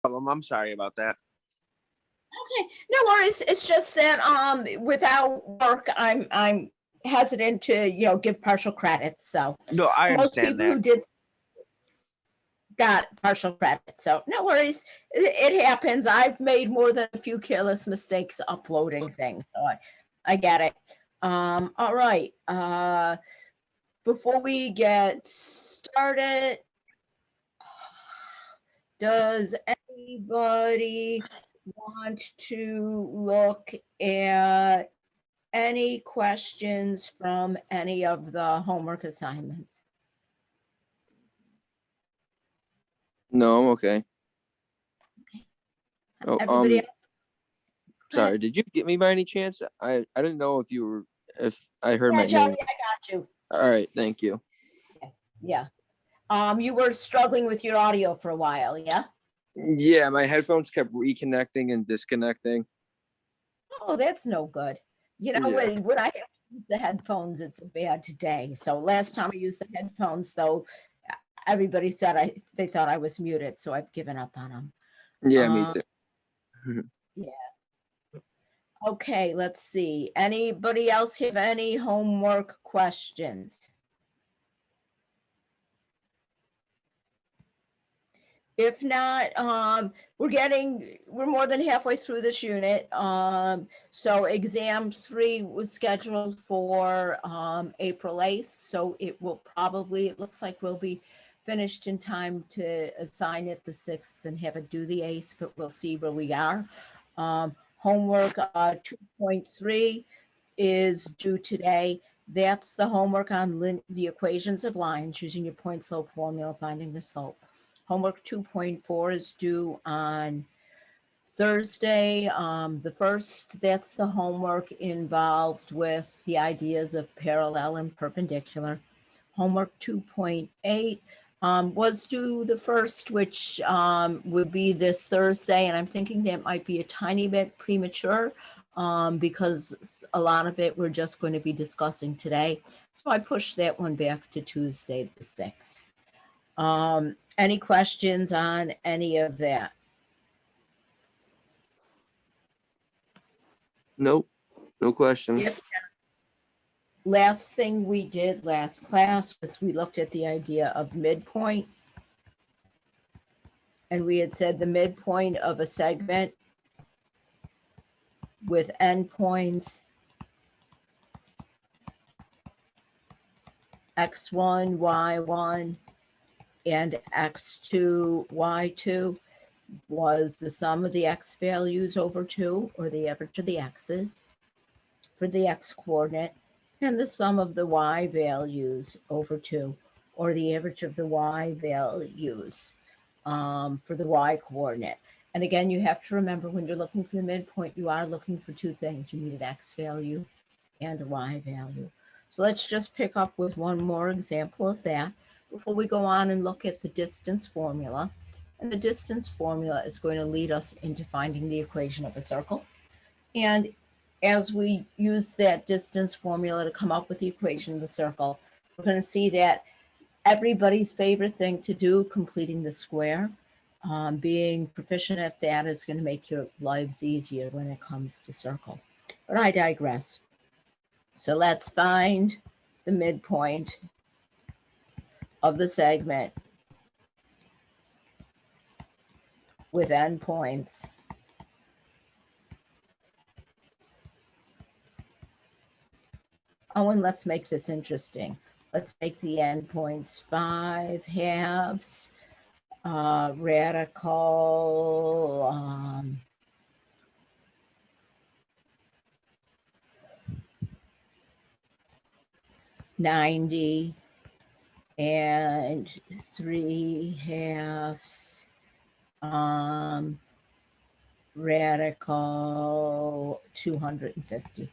problem. I'm sorry about that. Okay, no worries. It's just that without work, I'm hesitant to give partial credits. So No, I most understand people who that. did got partial credit. So no worries. It happens. I've made more than a few careless mistakes uploading things. So I get it. All right. Before we get started, does anybody want to look at any questions from any of the homework assignments? No, I'm okay. Oh, Everybody else? sorry, did you get me by any chance? I didn't know if I heard Yeah, my Joey, name. I got you. All right, thank you. Yeah. You were struggling with your audio for a while, yeah? Yeah, my headphones kept reconnecting and disconnecting. Oh, that's no good. Yeah. When I have to use the headphones, it's a bad day. So last time I used the headphones, though, everybody said they thought I was muted, so I've given up on them. Yeah, me too. Okay, let's see. Anybody else have any homework questions? If not, we're more than halfway through this unit. So exam 3 was scheduled for April 8th. So it looks like we'll be finished in time to assign it the 6th and have it due the 8th, but we'll see where we are. Homework 2.3 is due today. That's the homework on the equations of lines using your point slope formula, finding the slope. Homework 2.4 is due on Thursday, the 1st. That's the homework involved with the ideas of parallel and perpendicular. Homework 2.8 was due the 1st, which would be this Thursday. And I'm thinking that might be a tiny bit premature because a lot of it we're just going to be discussing today. So I pushed that one back to Tuesday, the 6th. Any questions on any of that? Nope, no questions. Last thing we did last class was we looked at the idea of midpoint. And we had said the midpoint of a segment with endpoints x1, y1, and x2, y2 was the sum of the x values over 2, or the average of the x's for the x coordinate, and the sum of the y values over 2, or the average of the y values for the y coordinate. And again, you have to remember when you're looking for the midpoint, you are looking for two things. You need an x value and a y value. So let's just pick up with one more example of that before we go on and look at the distance formula. And the distance formula is going to lead us into finding the equation of a circle. And as we use that distance formula to come up with the equation of the circle, we're going to see that everybody's favorite thing to do, completing the square, being proficient at that is going to make your lives easier when it comes to circle. But I digress. So let's find the midpoint of the segment with endpoints. Oh, and let's make this interesting. Let's make the endpoints 5 halves, radical, 90, and 3 halves, radical 250.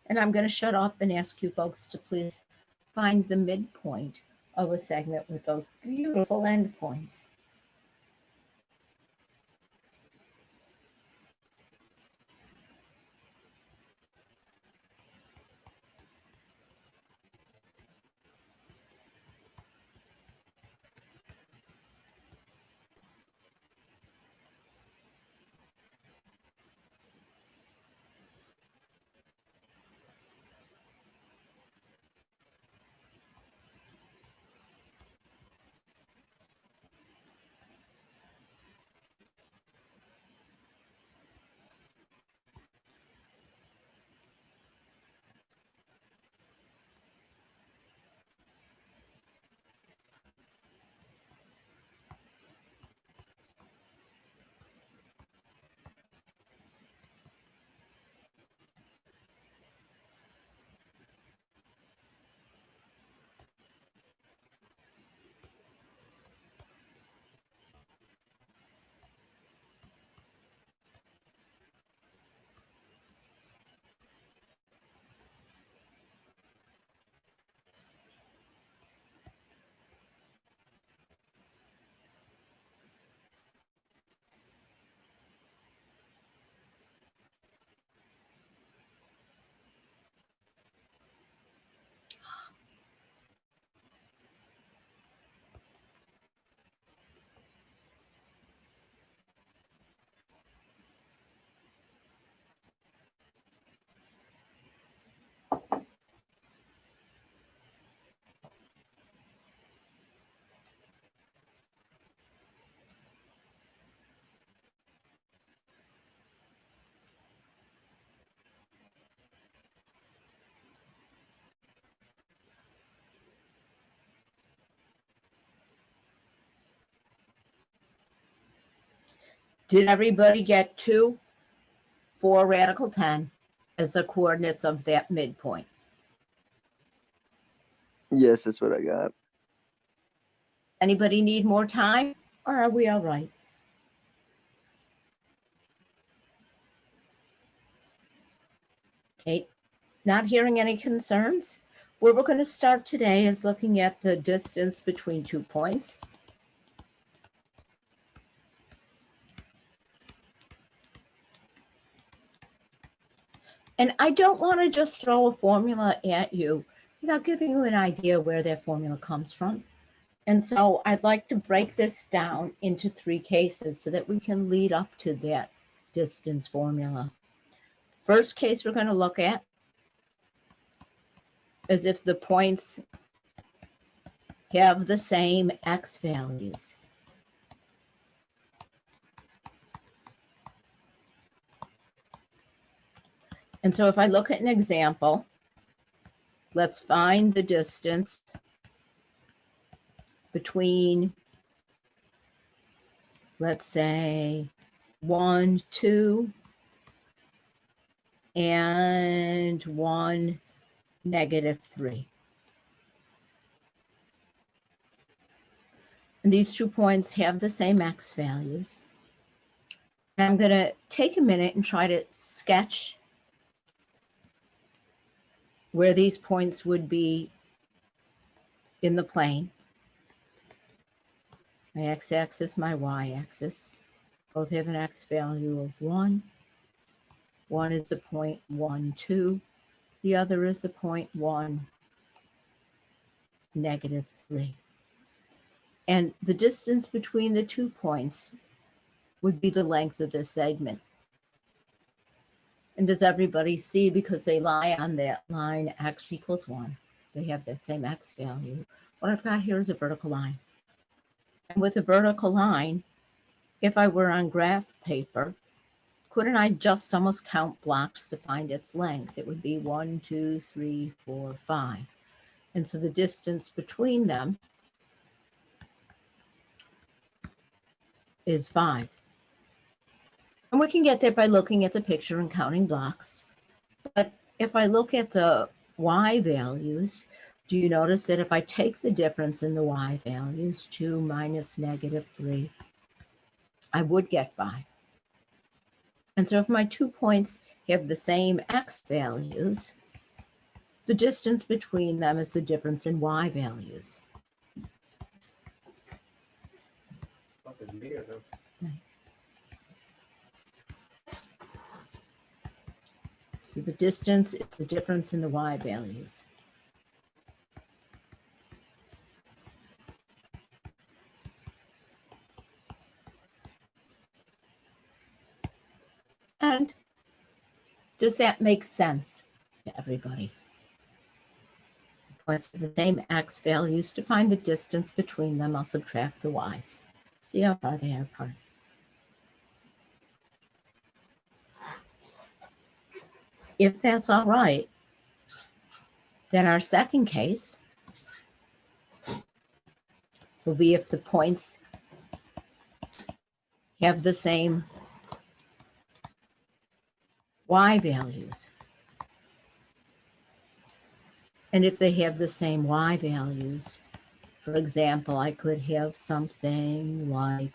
And I'm going to shut up and ask you folks to please find the midpoint of a segment with those beautiful endpoints. Did everybody get 2, 4 radical 10 as the coordinates of that midpoint? Yes, that's what I got. Anybody need more time, or are we all right? Okay, not hearing any concerns. Where we're going to start today is looking at the distance between 2 points. And I don't want to just throw a formula at you without giving you an idea where that formula comes from. And so I'd like to break this down into 3 cases so that we can lead up to that distance formula. First case we're going to look at is if the points have the same x values. And so if I look at an example, let's find the distance between, let's say, 1, 2, and 1, -3. And these 2 points have the same x values. And I'm going to take a minute and try to sketch where these points would be in the plane. My x-axis, my y-axis. Both have an x value of 1. One is the point 1, 2. The other is the point 1, -3. And the distance between the 2 points would be the length of this segment. And does everybody see, because they lie on that line, x equals 1, they have that same x value. What I've got here is a vertical line. And with a vertical line, if I were on graph paper, couldn't I just almost count blocks to find its length? It would be 1, 2, 3, 4, 5. And so the distance between them is 5. And we can get there by looking at the picture and counting blocks. But if I look at the y values, do you notice that if I take the difference in the y values, 2 minus -3, I would get 5. And so if my 2 points have the same x values, the distance between them is the difference in y values. So the distance is the difference in the y values. And does that make sense to everybody? Points have the same x values. To find the distance between them, I'll subtract the y's. See how far they are apart. If that's all right, then our second case will be if the points have the same y values. And if they have the same y values, for example, I could have something like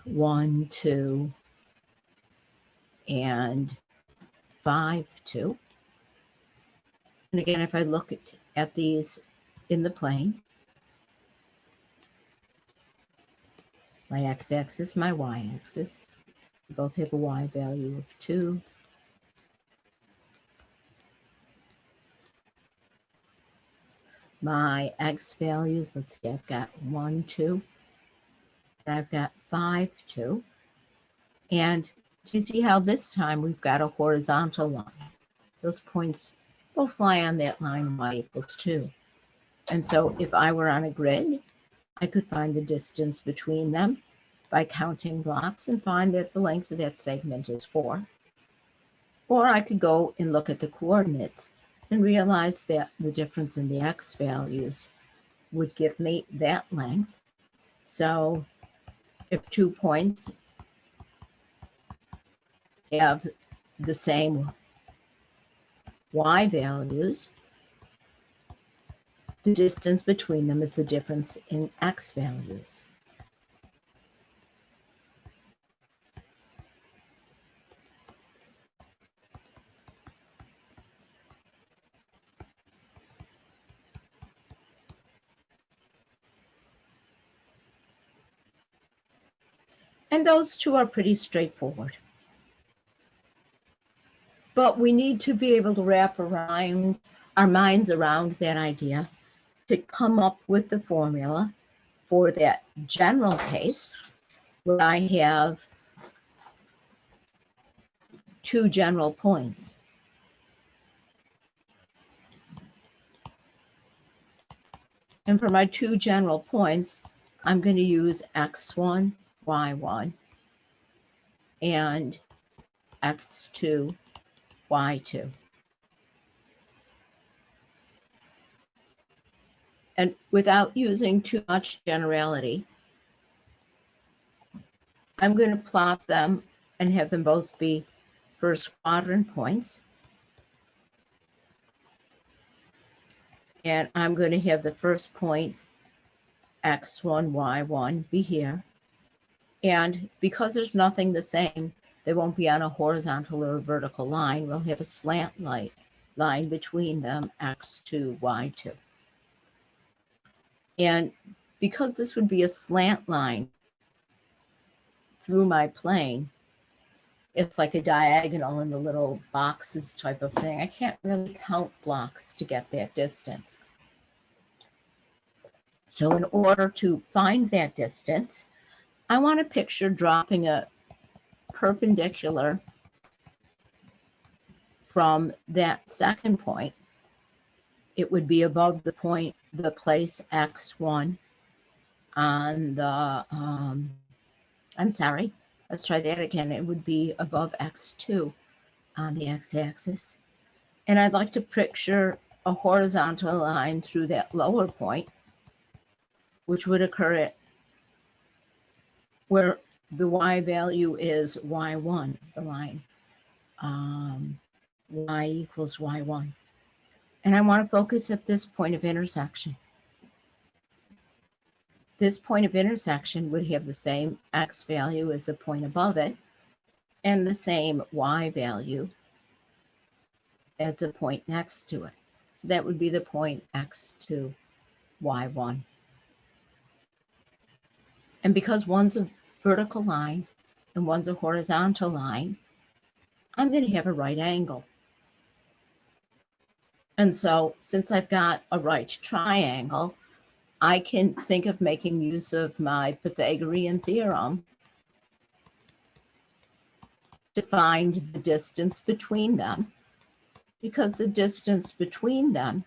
1, 2, and 5, 2. And again, if I look at these in the plane, my x-axis, my y-axis, both have a y value of 2. My x values, let's see, I've got 1, 2, and I've got 5, 2. And do you see how this time we've got a horizontal line? Those points both lie on that line y equals 2. And so if I were on a grid, I could find the distance between them by counting blocks and find that the length of that segment is 4. Or I could go and look at the coordinates and realize that the difference in the x values would give me that length. So if 2 points have the same y values, the distance between them is the difference in x values. And those two are pretty straightforward. But we need to be able to wrap around our minds around that idea to come up with the formula for that general case where I have 2 general points. And for my 2 general points, I'm going to use x1, y1, and x2, y2. And without using too much generality, I'm going to plot them and have them both be first quadrant points. And I'm going to have the first point, x1, y1, be here. And because there's nothing the same, they won't be on a horizontal or a vertical line. We'll have a slant line between them, x2, y2. And because this would be a slant line through my plane, it's like a diagonal in the little boxes type of thing. I can't really count blocks to get that distance. So in order to find that distance, I want to picture dropping a perpendicular from that second point. It would be above the point, the place x1 on the, I'm sorry, let's try that again. It would be above x2 on the x-axis. And I'd like to picture a horizontal line through that lower point, which would occur at where the y value is y1, the line, y equals y1. And I want to focus at this point of intersection. This point of intersection would have the same x value as the point above it and the same y value as the point next to it. So that would be the point x2, y1. And because one's a vertical line and one's a horizontal line, I'm going to have a right angle. And so since I've got a right triangle, I can think of making use of my Pythagorean theorem to find the distance between them, because the distance between them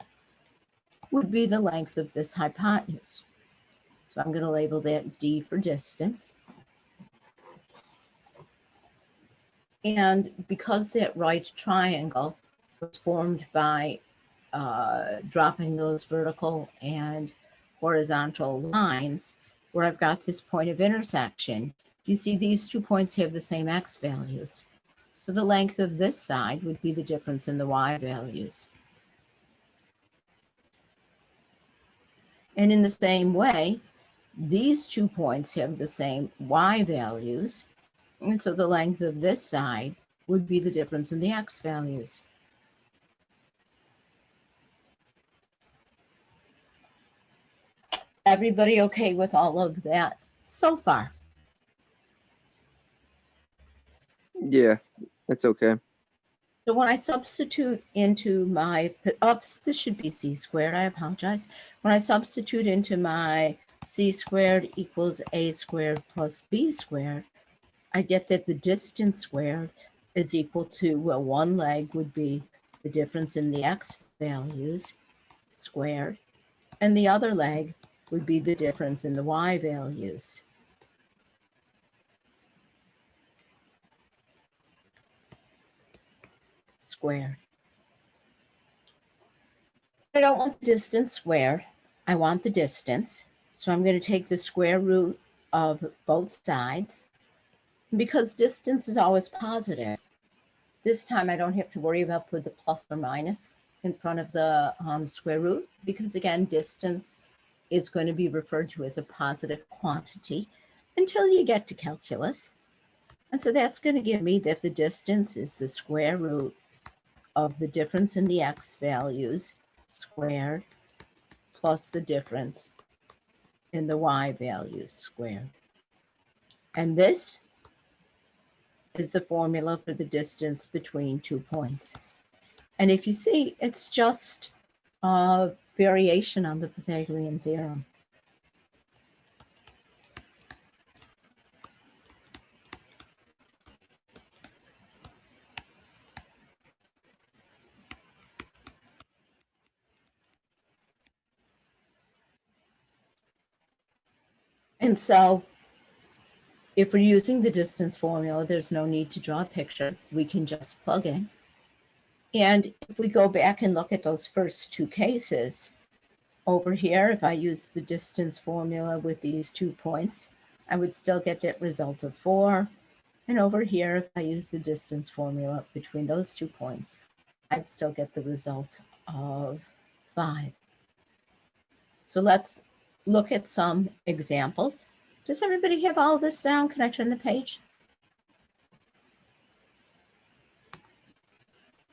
would be the length of this hypotenuse. So I'm going to label that D for distance. And because that right triangle was formed by dropping those vertical and horizontal lines, where I've got this point of intersection, you see these 2 points have the same x values. So the length of this side would be the difference in the y values. And in the same way, these 2 points have the same y values. And so the length of this side would be the difference in the x values. Everybody okay with all of that so far? Yeah, that's okay. So when I substitute into my, this should be c squared, I apologize. When I substitute into my c squared equals a squared plus b squared, I get that the distance squared is equal to, well, one leg would be the difference in the x values squared, and the other leg would be the difference in the y values. Squared. I don't want the distance squared. I want the distance. So I'm going to take the square root of both sides. Because distance is always positive, this time I don't have to worry about putting the plus or minus in front of the square root, because again, distance is going to be referred to as a positive quantity until you get to calculus. And so that's going to give me that the distance is the square root of the difference in the x values squared plus the difference in the y values squared. And this is the formula for the distance between 2 points. And if you see, it's just a variation on the Pythagorean theorem. And so if we're using the distance formula, there's no need to draw a picture. We can just plug in. And if we go back and look at those first two cases, over here, if I use the distance formula with these 2 points, I would still get that result of 4. And over here, if I use the distance formula between those 2 points, I'd still get the result of 5. So let's look at some examples. Does everybody have all of this down? Can I turn the page?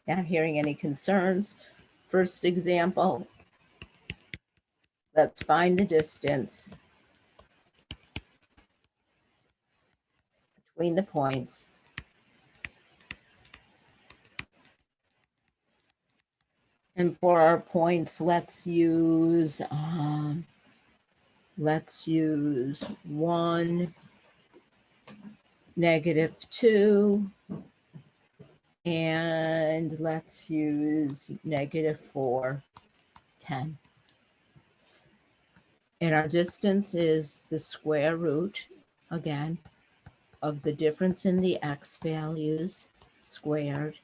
Not hearing any concerns. First example, let's find the distance between the points. And for our points, let's use 1, -2, and let's use -4, 10. And our distance is the square root, again, of the difference in the x values squared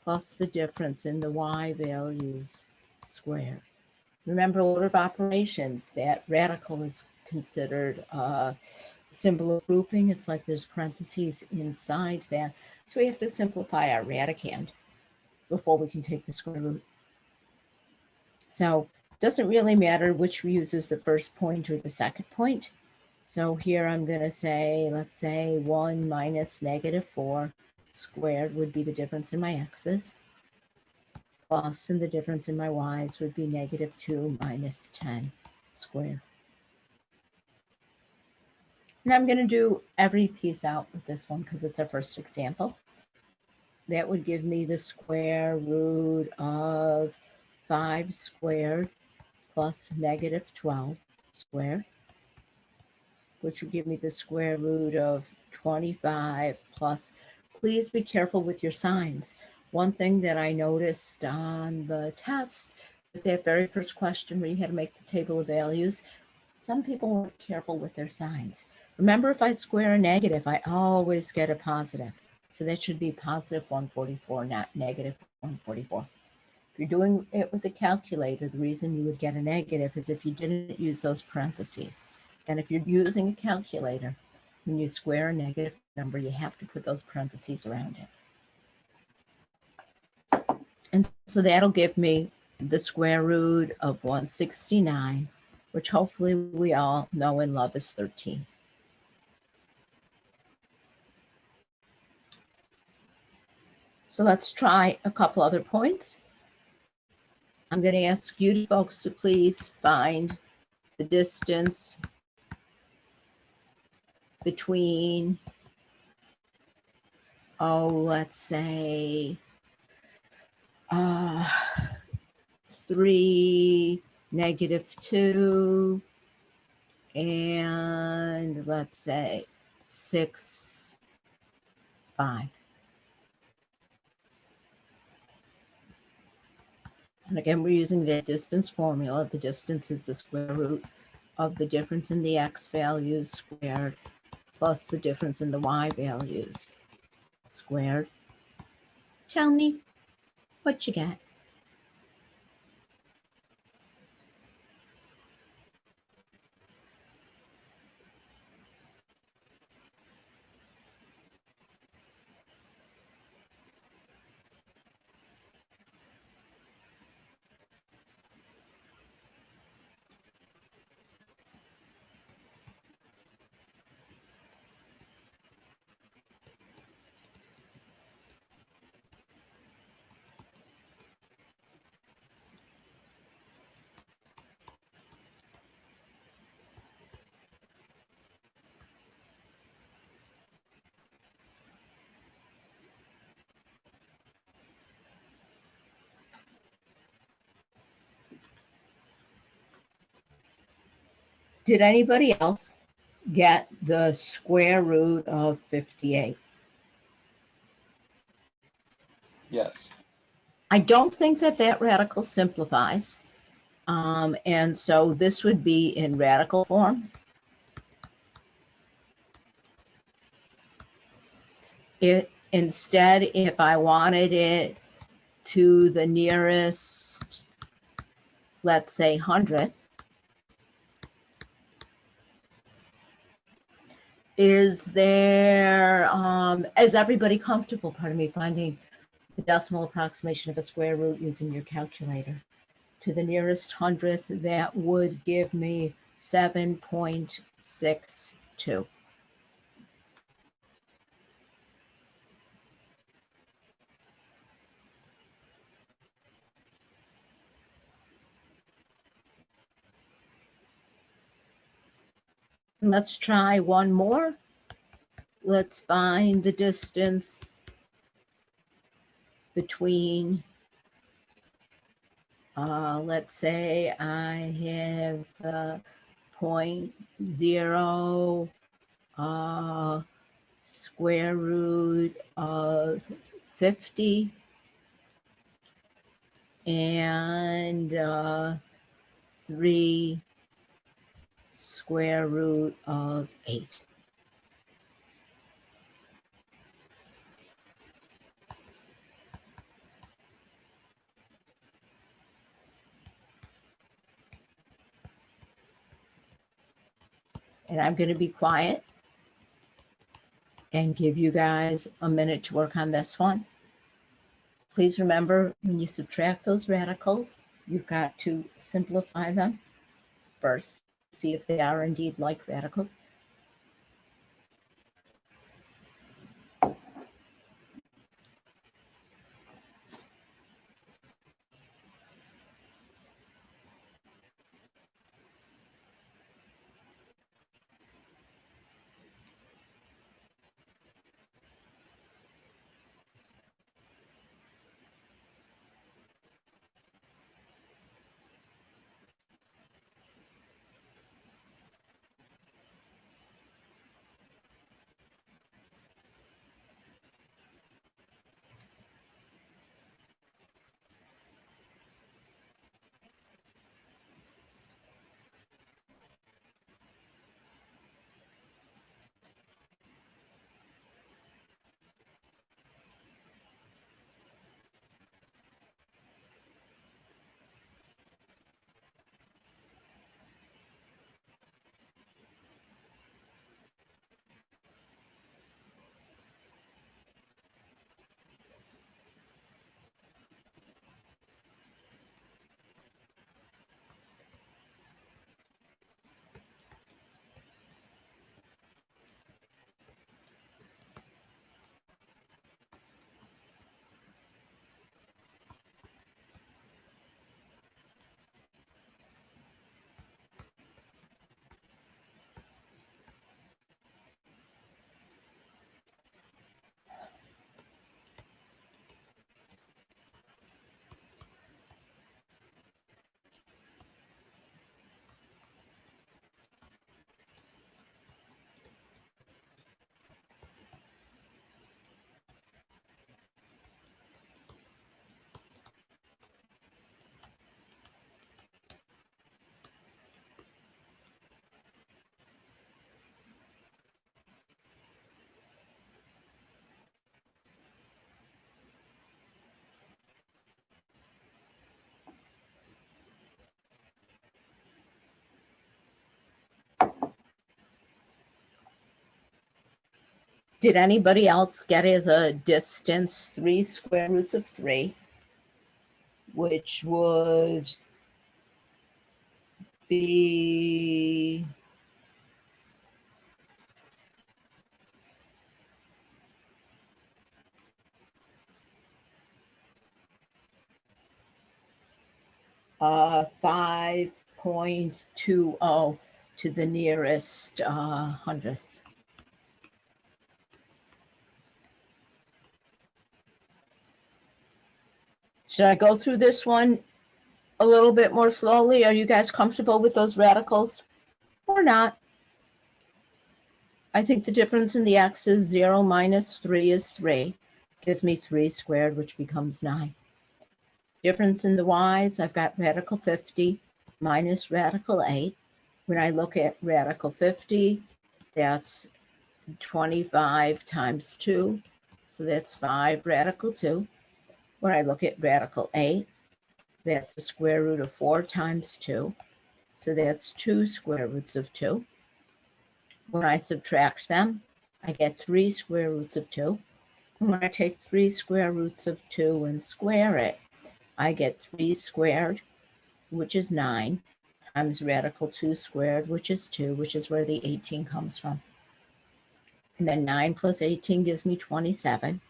plus the difference in the y values squared. Remember, order of operations, that radical is considered a symbol of grouping. It's like there's parentheses inside that. So we have to simplify our radicand before we can take the square root. So it doesn't really matter which we use as the first point or the second point. So here I'm going to say, let's say 1 minus -4 squared would be the difference in my x's, plus, and the difference in my y's would be -2 minus 10 squared. And I'm going to do every piece out with this one because it's our first example. That would give me the square root of 5 squared plus -12 squared, which would give me the square root of 25 plus, please be careful with your signs. One thing that I noticed on the test, with that very first question where you had to make the table of values, some people weren't careful with their signs. Remember, if I square a negative, I always get a positive. So that should be positive 144, not negative 144. If you're doing it with a calculator, the reason you would get a negative is if you didn't use those parentheses. And if you're using a calculator, when you square a negative number, you have to put those parentheses around it. And so that'll give me the square root of 169, which hopefully we all know and love is 13. So let's try a couple other points. I'm going to ask you folks to please find the distance between, let's say 3, -2, and let's say 6, 5. And again, we're using that distance formula. The distance is the square root of the difference in the x values squared plus the difference in the y values squared. Tell me what you got. Did anybody else get the square root of 58? Yes. I don't think that that radical simplifies. And so this would be in radical form. Instead, if I wanted it to the nearest, let's say, hundredth, is there, is everybody comfortable, pardon me, finding the decimal approximation of a square root using your calculator? To the nearest hundredth, that would give me 7.62. Let's try one more. Let's find the distance between, let's say I have 0.0 square root of 50 and 3 square root of 8. And I'm going to be quiet and give you guys a minute to work on this one. Please remember, when you subtract those radicals, you've got to simplify them first, see if they are indeed like radicals. Did anybody else get as a distance 3 square roots of 3, which would be uh, 5.20 to the nearest hundredth? Should I go through this one a little bit more slowly? Are you guys comfortable with those radicals? or not. I think the difference in the x's, 0 minus 3 is 3. Gives me 3 squared, which becomes 9. Difference in the y's, I've got radical 50 minus radical 8. When I look at radical 50, that's 25 times 2. So that's 5 radical 2. When I look at radical 8, that's the square root of 4 times 2. So that's 2 square roots of 2. When I subtract them, I get 3 square roots of 2. And when I take 3 square roots of 2 and square it, I get 3 squared, which is 9, times radical 2 squared, which is 2, which is where the 18 comes from. And then 9 plus 18 gives me 27.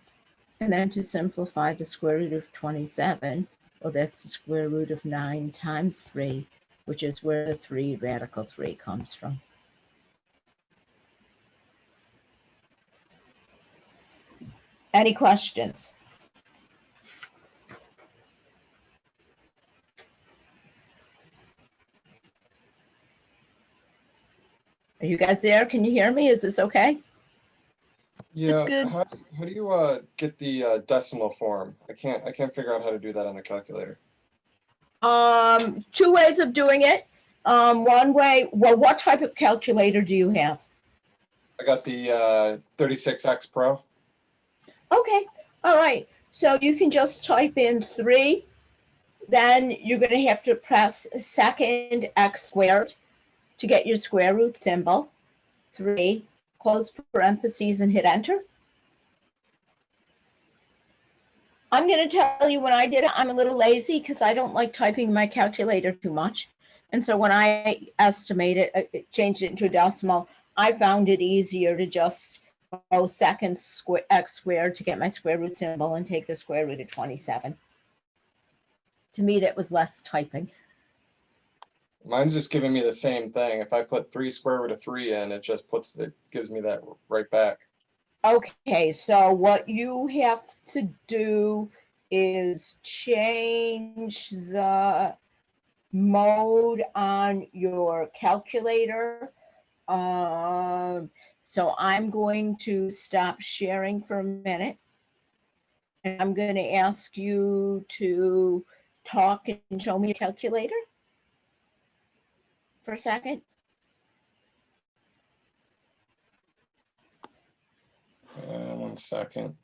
And then to simplify the square root of 27, well, that's the square root of 9 times 3, which is where the 3 radical 3 comes from. Any questions? Are you guys there? Can you hear me? Is this okay? Yeah, good. how do you get the decimal form? I can't figure out how to do that on the calculator. Two ways of doing it. One way, well, what type of calculator do you have? I got the 36X Pro. Okay, all right. So you can just type in 3. Then you're going to have to press second x squared to get your square root symbol. 3, close parentheses and hit enter. I'm going to tell you when I did it, I'm a little lazy because I don't like typing my calculator too much. And so when I estimated, changed it into a decimal, I found it easier to just go second x squared to get my square root symbol and take the square root of 27. To me, that was less typing. Mine's just giving me the same thing. If I put 3 square root of 3 in, it just gives me that right back. Okay, so what you have to do is change the mode on your calculator. So I'm going to stop sharing for a minute. And I'm going to ask you to talk and show me your calculator for a second. One second.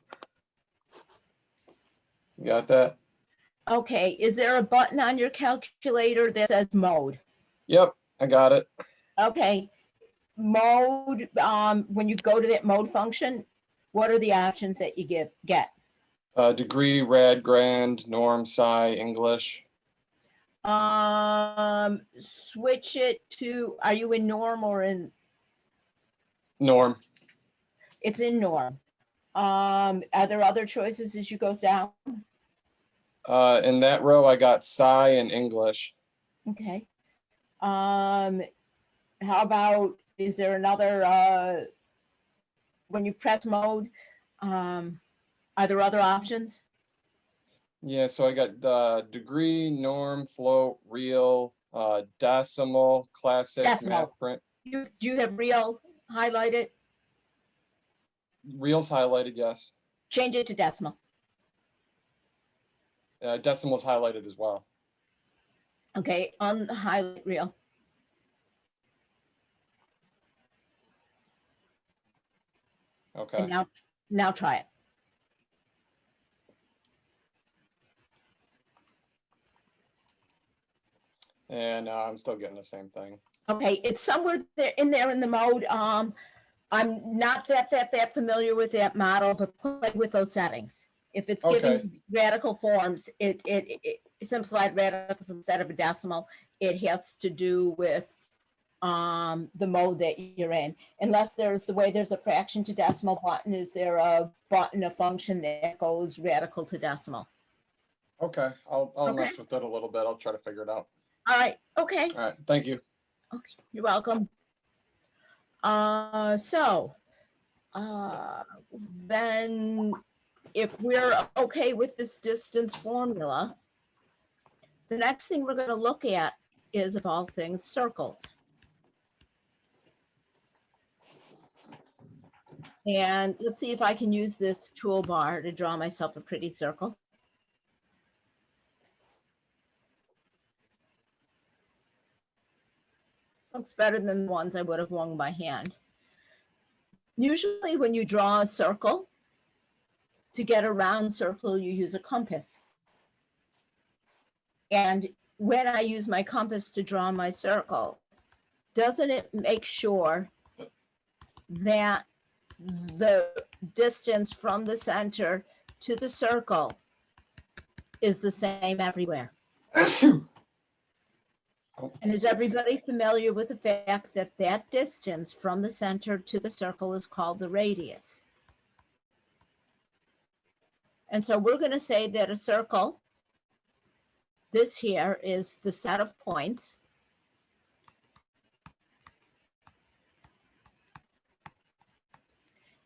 You got that? Okay, is there a button on your calculator that says mode? Yep, I got it. Okay, mode, when you go to that mode function, what are the options that you get? Degree, rad, grand, norm, psi, English. Switch it to, are you in norm or in, Norm. it's in norm. Are there other choices as you go down? In that row, I got psi and English. Okay. How about, is there another, when you press mode, are there other options? Yeah, so I got degree, norm, float, real, decimal, classic, Decimal. math print. Do you have real highlighted? Real's highlighted, yes. Change it to decimal. Decimal's highlighted as well. Okay, unhighlight real. Okay. And now try it. And I'm still getting the same thing. Okay, it's somewhere there in the mode. I'm not that familiar with that model, but play with those settings. If it's Okay. giving radical forms, it simplified radicals instead of a decimal, it has to do with the mode that you're in. Unless there's a fraction to decimal button, is there a button, a function that goes radical to decimal? Okay, I'll Okay. mess with it a little bit. I'll try to figure it out. All right, okay. All right, thank you. Okay, you're welcome. Then if we're okay with this distance formula, the next thing we're going to look at is, of all things, circles. And let's see if I can use this toolbar to draw myself a pretty circle. Looks better than the ones I would have won by hand. Usually when you draw a circle, to get a round circle, you use a compass. And when I use my compass to draw my circle, doesn't it make sure that the distance from the center to the circle is the same everywhere? And is everybody familiar with the fact that that distance from the center to the circle is called the radius? And so we're going to say that a circle, this here is the set of points.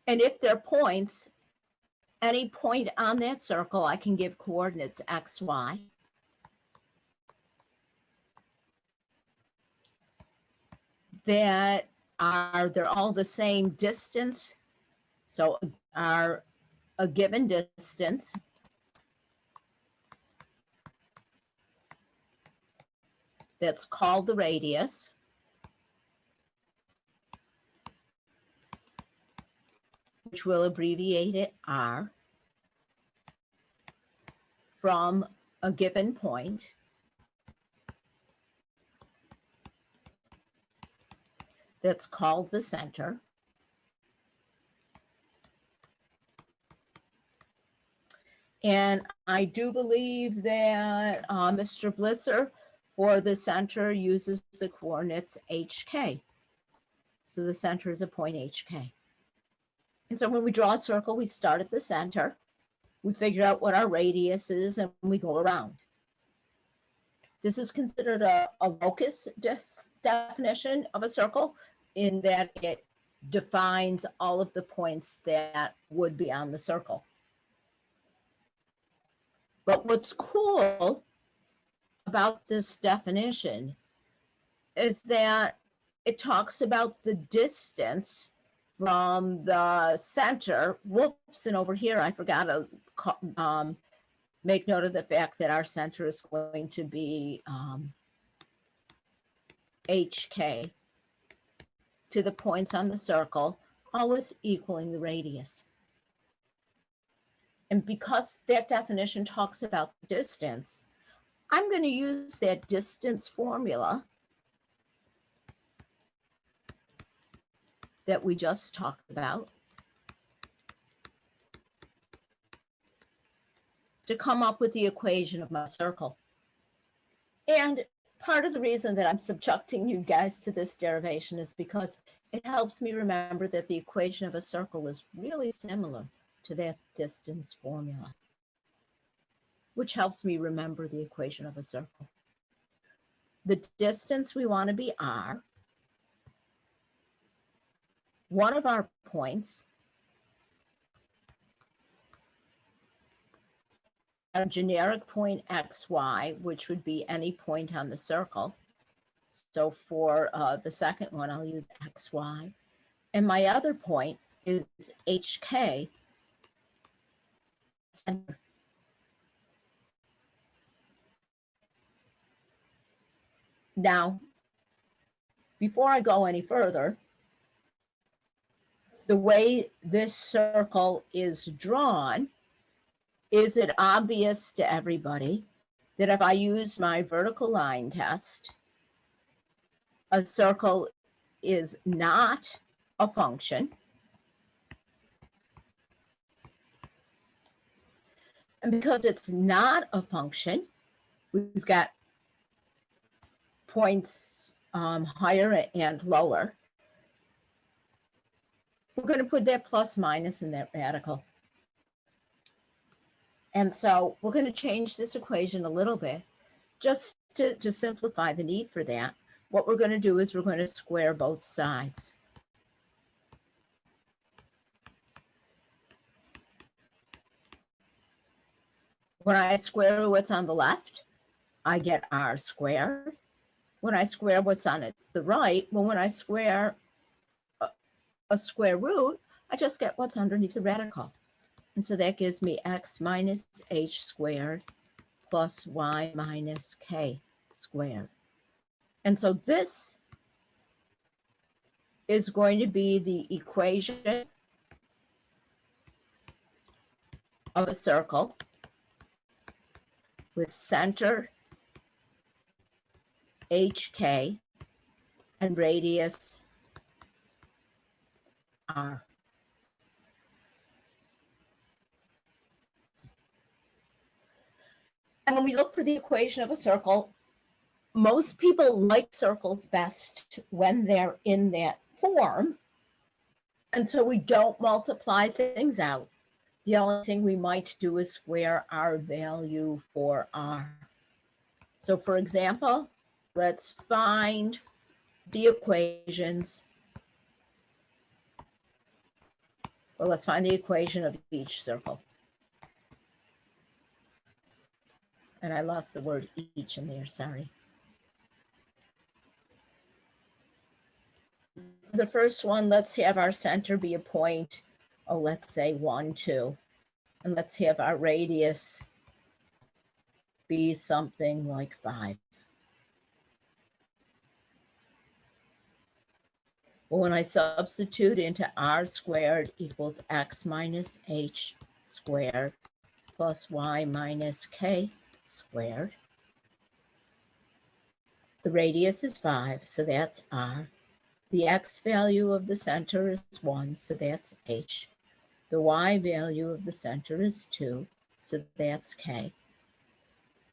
And if they're points, any point on that circle, I can give coordinates x, y. That they're all the same distance. So are a given distance that's called the radius. Which we'll abbreviate it R, from a given point. That's called the center. And I do believe that Mr. Blitzer for the center uses the coordinates HK. So the center is a point HK. And so when we draw a circle, we start at the center, we figure out what our radius is, and we go around. This is considered a locus definition of a circle, in that it defines all of the points that would be on the circle. But what's cool about this definition is that it talks about the distance from the center. Whoops, and over here I forgot to make note of the fact that our center is going to be HK to the points on the circle, always equaling the radius. And because that definition talks about distance, I'm going to use that distance formula that we just talked about to come up with the equation of my circle. And part of the reason that I'm subjecting you guys to this derivation is because it helps me remember that the equation of a circle is really similar to that distance formula, which helps me remember the equation of a circle. The distance we want to be R. One of our points, a generic point XY, which would be any point on the circle. So for the second one, I'll use XY. And my other point is HK. Now, before I go any further, the way this circle is drawn, is it obvious to everybody that if I use my vertical line test, a circle is not a function? And because it's not a function, we've got points higher and lower. We're going to put that plus minus in that radical. And so we're going to change this equation a little bit just to simplify the need for that. What we're going to do is we're going to square both sides. When I square what's on the left, I get R squared. When I square what's on the right, well, when I square a square root, I just get what's underneath the radical. And so that gives me x minus h squared plus y minus k squared. And so this is going to be the equation of a circle with center hk and radius r. And when we look for the equation of a circle, most people like circles best when they're in that form. And so we don't multiply things out. The only thing we might do is square our value for r. So for example, let's find the equations. Well, let's find the equation of each circle. And I lost the word each in there, sorry. For the first one, let's have our center be a point, oh, let's say 1, 2. And let's have our radius be something like 5. Well, when I substitute into r squared equals x minus h squared plus y minus k squared, the radius is 5, so that's r. The x value of the center is 1, so that's h. The y value of the center is 2, so that's k,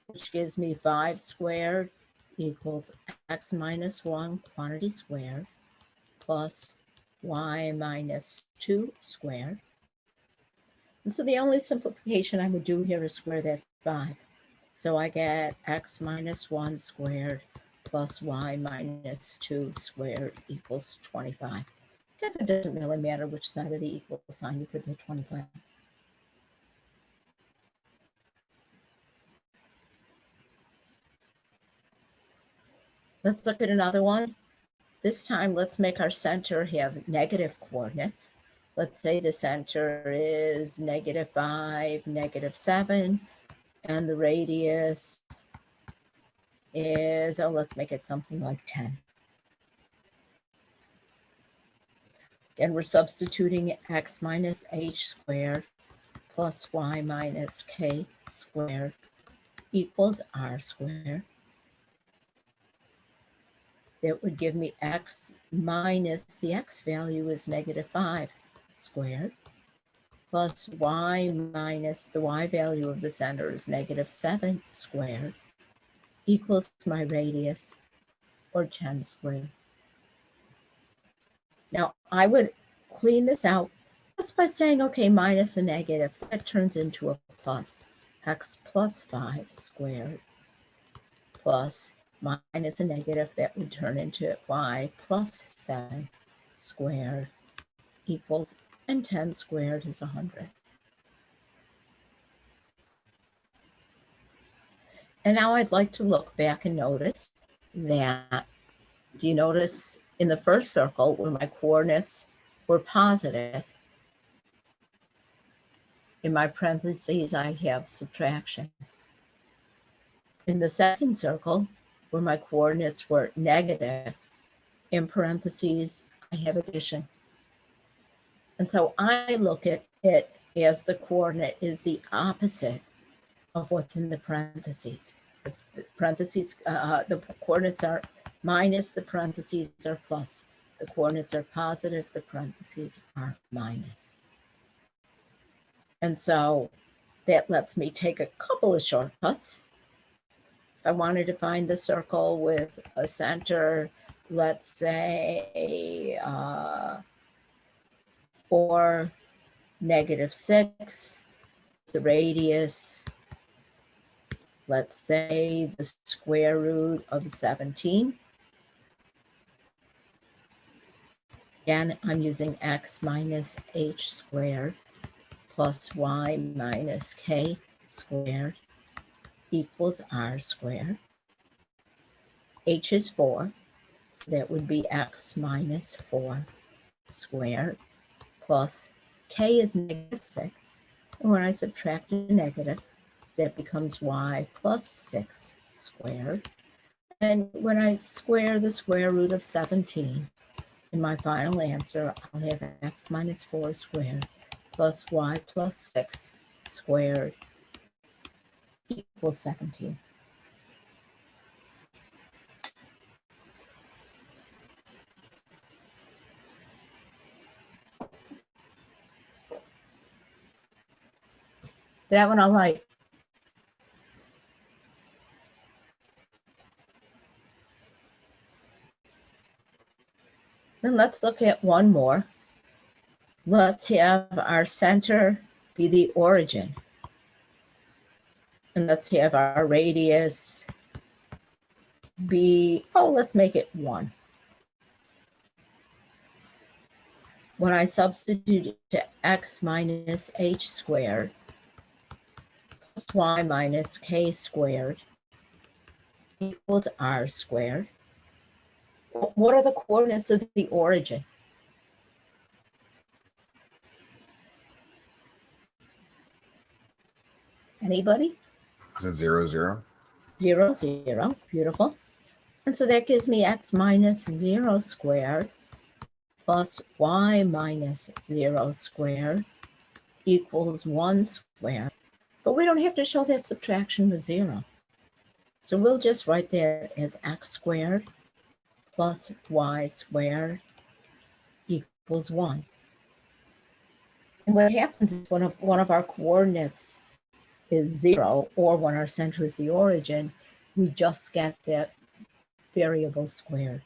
which gives me 5 squared equals x minus 1 quantity squared plus y minus 2 squared. And so the only simplification I would do here is square that 5. So I get x minus 1 squared plus y minus 2 squared equals 25. I guess it doesn't really matter which side of the equal sign you put the 25. Let's look at another one. This time, let's make our center have negative coordinates. Let's say the center is -5, -7, and the radius is, oh, let's make it something like 10. Again, we're substituting x minus h squared plus y minus k squared equals r squared. That would give me x minus the x value is -5 squared plus y minus the y value of the center is -7 squared equals my radius, or 10 squared. Now I would clean this out just by saying, okay, minus a negative, that turns into a plus. X plus 5 squared plus minus a negative, that would turn into y plus 7 squared equals, and 10 squared is 100. And now I'd like to look back and notice that, do you notice in the first circle where my coordinates were positive, in my parentheses I have subtraction. In the second circle where my coordinates were negative, in parentheses I have addition. And so I look at it as the coordinate is the opposite of what's in the parentheses. The parentheses, the coordinates are minus, the parentheses are plus. The coordinates are positive, the parentheses are minus. And so that lets me take a couple of shortcuts. If I wanted to find the circle with a center, let's say 4, -6, the radius, let's say the square root of 17. Again, I'm using x minus h squared plus y minus k squared equals r squared. H is 4, so that would be x minus 4 squared plus k is -6. And when I subtract a negative, that becomes y plus 6 squared. And when I square the square root of 17, in my final answer, I'll have x minus 4 squared plus y plus 6 squared equals 17. That one I like. Then let's look at one more. Let's have our center be the origin. And let's have our radius be, let's make it 1. When I substitute it to x minus h squared plus y minus k squared equals r squared, what are the coordinates of the origin? Anybody? Is it 0, 0? 0, 0. Beautiful. And so that gives me x minus 0 squared plus y minus 0 squared equals 1 squared. But we don't have to show that subtraction with 0. So we'll just write that as x squared plus y squared equals 1. And what happens is one of our coordinates is 0, or when our center is the origin, we just get that variable squared.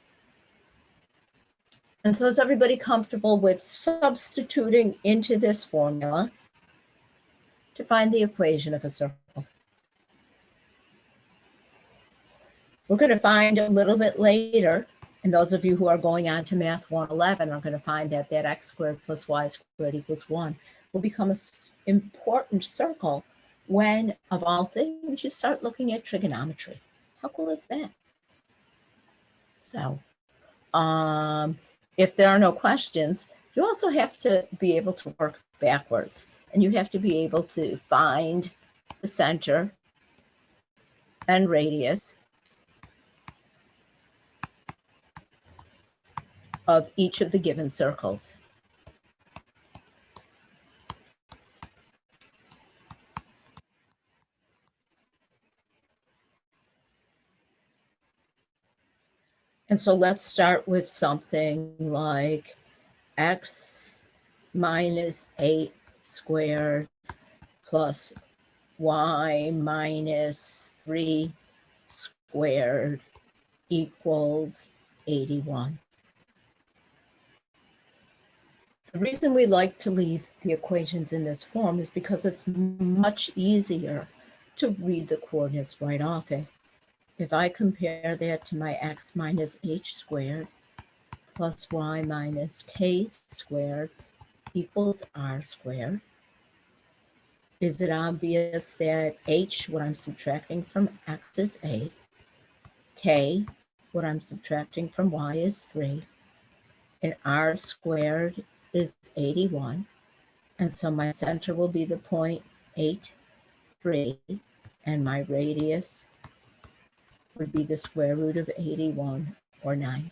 And so is everybody comfortable with substituting into this formula to find the equation of a circle? We're going to find a little bit later, and those of you who are going on to Math 111 are going to find that that x squared plus y squared equals 1 will become an important circle when, of all things, you start looking at trigonometry. How cool is that? So, if there are no questions, you also have to be able to work backwards, and you have to be able to find the center and radius of each of the given circles. And so let's start with something like x minus 8 squared plus y minus 3 squared equals 81. The reason we like to leave the equations in this form is because it's much easier to read the coordinates right off it. If I compare that to my x minus h squared plus y minus k squared equals r squared, is it obvious that h, what I'm subtracting from x, is 8, k, what I'm subtracting from y, is 3, and r squared is 81, and so my center will be the point 8, 3, and my radius would be the square root of 81, or 9.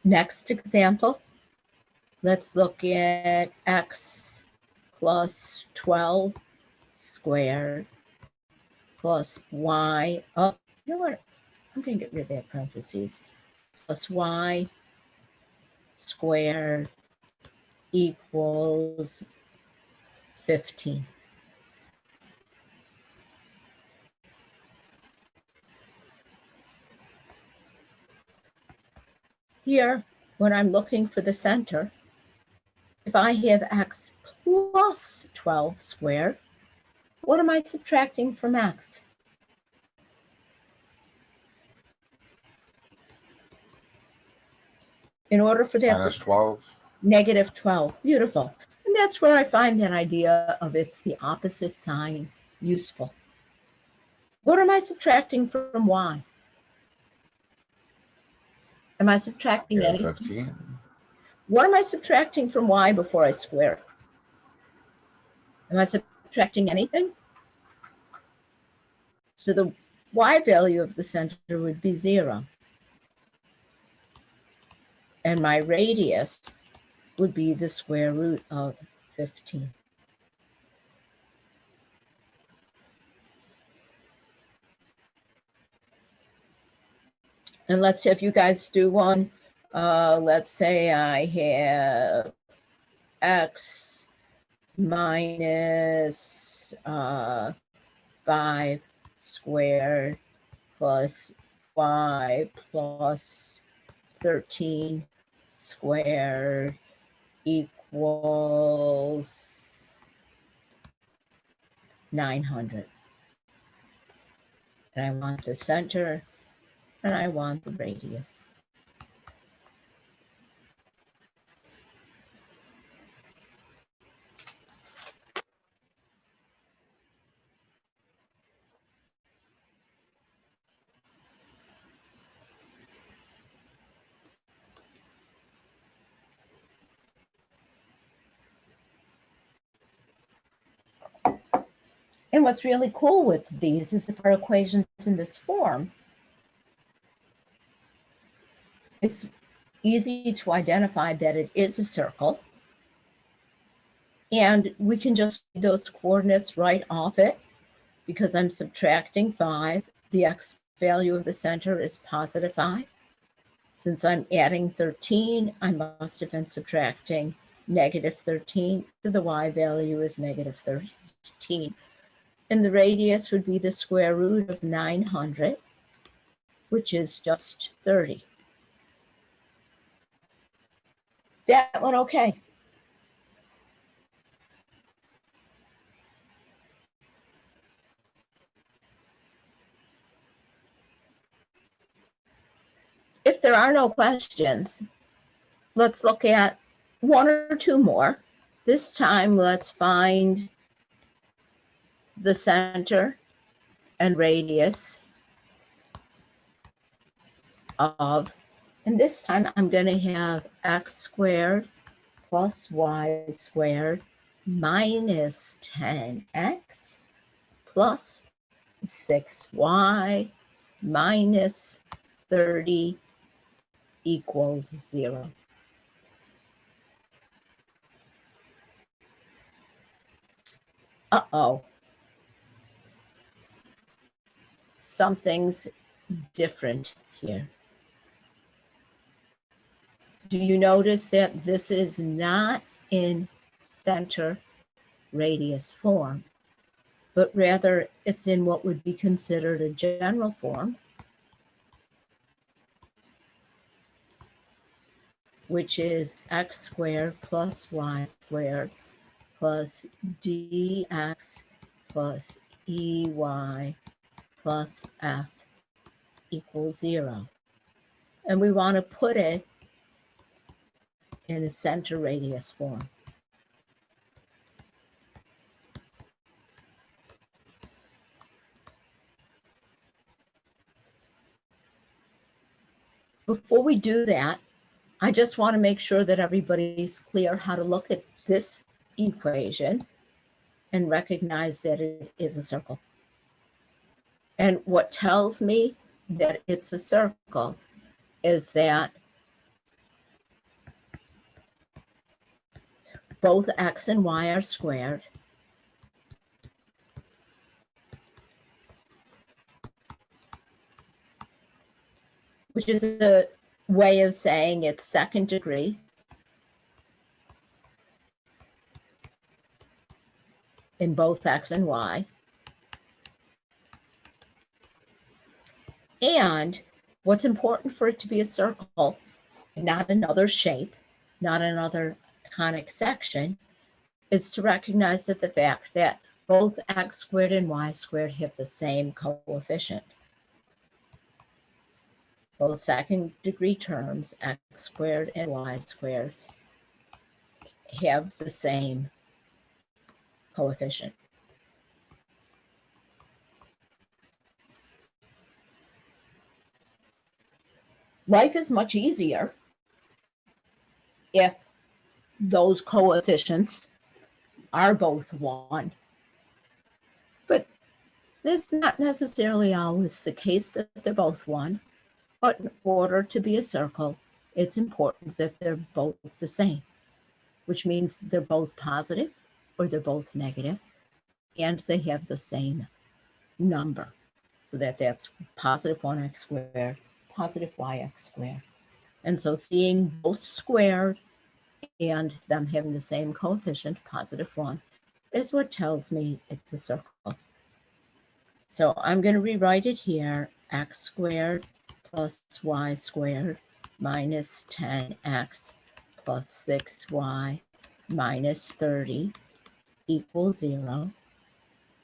Next example, let's look at x plus 12 squared plus y, you know what, I'm going to get rid of that parentheses, plus y squared equals 15. Here, when I'm looking for the center, if I have x plus 12 squared, what am I subtracting from x? In order for that, Minus 12. negative 12. Beautiful. And that's where I find that idea of it's the opposite sign useful. What am I subtracting from y? Am I subtracting Yeah, anything? 15. What am I subtracting from y before I square it? Am I subtracting anything? So the y value of the center would be 0. And my radius would be the square root of 15. And let's say if you guys do one, let's say I have x minus 5 squared plus y plus 13 squared equals 900. And I want the center and I want the radius. And what's really cool with these is if our equation's in this form, it's easy to identify that it is a circle. And we can just read those coordinates right off it because I'm subtracting 5. The x value of the center is positive 5. Since I'm adding 13, I must have been subtracting negative 13. So the y value is negative 13. And the radius would be the square root of 900, which is just 30. That one okay? If there are no questions, let's look at one or two more. This time, let's find the center and radius of, and this time I'm going to have x squared plus y squared minus 10x plus 6y minus 30 equals 0. Uh-oh. Something's different here. Do you notice that this is not in center radius form, but rather it's in what would be considered a general form, which is x squared plus y squared plus dx plus ey plus f equals 0. And we want to put it in a center radius form. Before we do that, I just want to make sure that everybody's clear how to look at this equation and recognize that it is a circle. And what tells me that it's a circle is that both x and y are squared. Which is a way of saying it's second degree. In both x and y. And what's important for it to be a circle, not another shape, not another conic section, is to recognize that the fact that both x squared and y squared have the same coefficient. Both second degree terms, x squared and y squared, have the same coefficient. life is much easier if those coefficients are both 1. But it's not necessarily always the case that they're both 1. But in order to be a circle, it's important that they're both the same, which means they're both positive or they're both negative, and they have the same number. So that's positive 1x squared, positive yx squared. And so seeing both squared and them having the same coefficient, positive 1, is what tells me it's a circle. So I'm going to rewrite it here, x squared plus y squared minus 10x plus 6y minus 30 equals 0.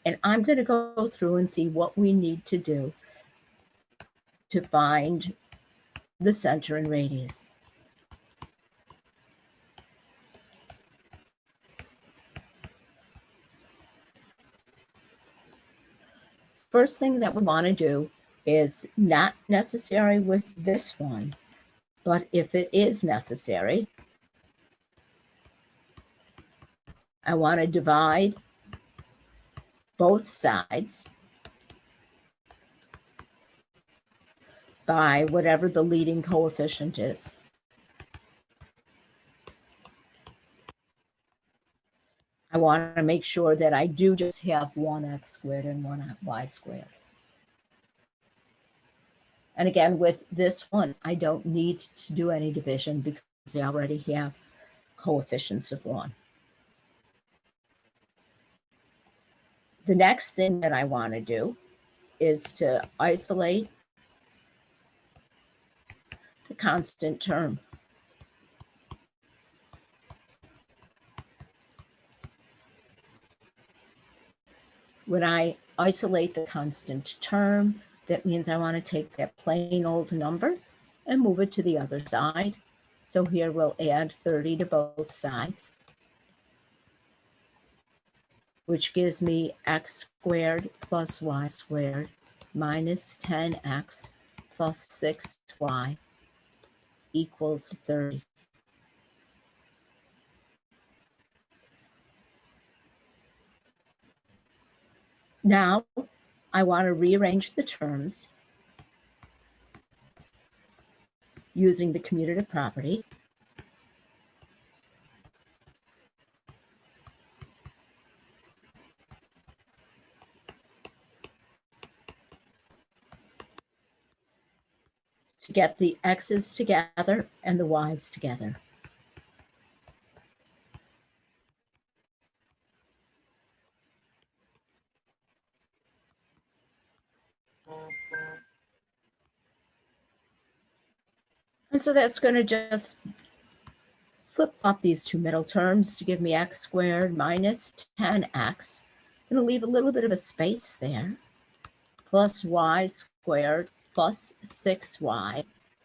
And I'm going to go through and see what we need to do to find the center and radius. First thing that we want to do is not necessary with this one, but if it is necessary, I want to divide both sides by whatever the leading coefficient is. I want to make sure that I do just have 1x squared and 1y squared. And again, with this one, I don't need to do any division because I already have coefficients of 1. The next thing that I want to do is to isolate the constant term. When I isolate the constant term, that means I want to take that plain old number and move it to the other side. So here we'll add 30 to both sides, which gives me x squared plus y squared minus 10x plus 6y equals 30. Now, I want to rearrange the terms using the commutative property. To get the x's together and the y's together. And so that's going to just flip-flop these two middle terms to give me x squared minus 10x. I'm going to leave a little bit of a space there, plus y squared plus 6y. I'm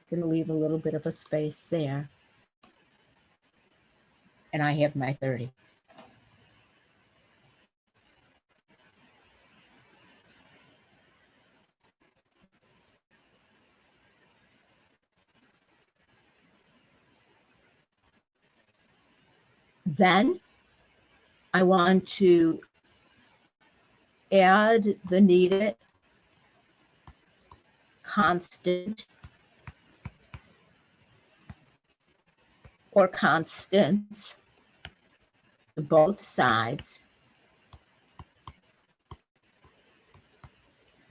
going to leave a little bit of a space there. And I have my 30. Then I want to add the needed constant or constants to both sides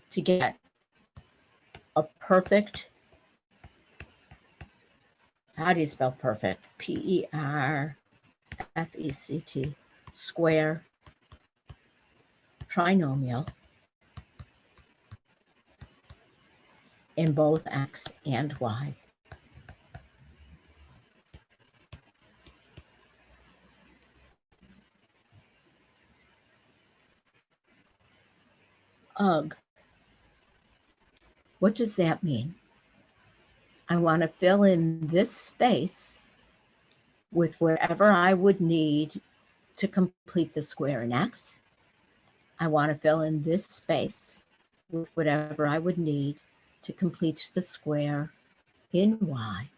to get a perfect, how do you spell perfect? P-E-R-F-E-C-T, square trinomial in both x and y. Ugh. What does that mean? I want to fill in this space with whatever I would need to complete the square in x. I want to fill in this space with whatever I would need to complete the square in y.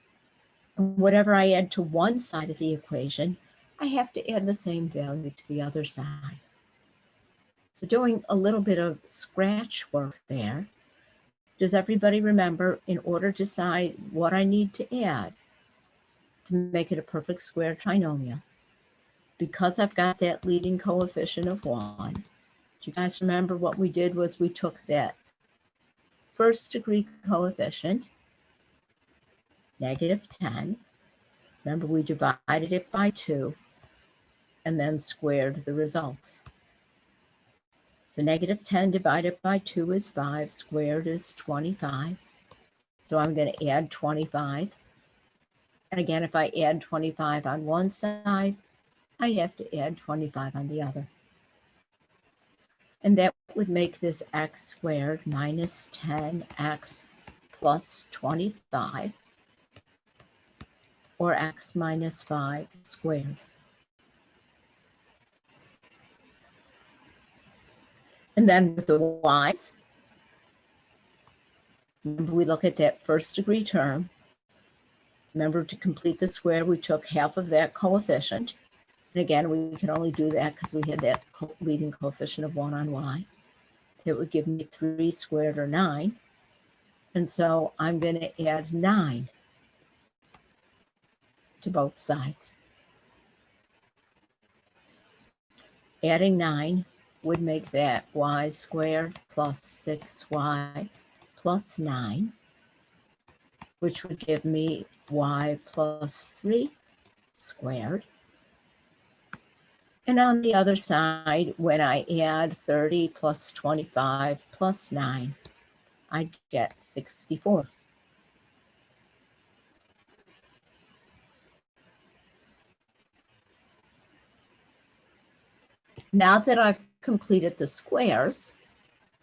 And whatever I add to one side of the equation, I have to add the same value to the other side. So doing a little bit of scratch work there. Does everybody remember, in order to decide what I need to add to make it a perfect square trinomial, because I've got that leading coefficient of 1, do you guys remember what we did was we took that first degree coefficient, -10. Remember, we divided it by 2 and then squared the results. So -10 divided by 2 is 5, squared is 25. So I'm going to add 25. And again, if I add 25 on one side, I have to add 25 on the other. And that would make this x squared minus 10x plus 25, or x minus 5 squared. And then with the y's, remember we look at that first degree term. Remember, to complete the square, we took half of that coefficient. And again, we can only do that because we had that leading coefficient of 1 on y. It would give me 3 squared, or 9. And so I'm going to add 9 to both sides. Adding 9 would make that y squared plus 6y plus 9, which would give me y plus 3 squared. And on the other side, when I add 30 plus 25 plus 9, I get 64. Now that I've completed the squares,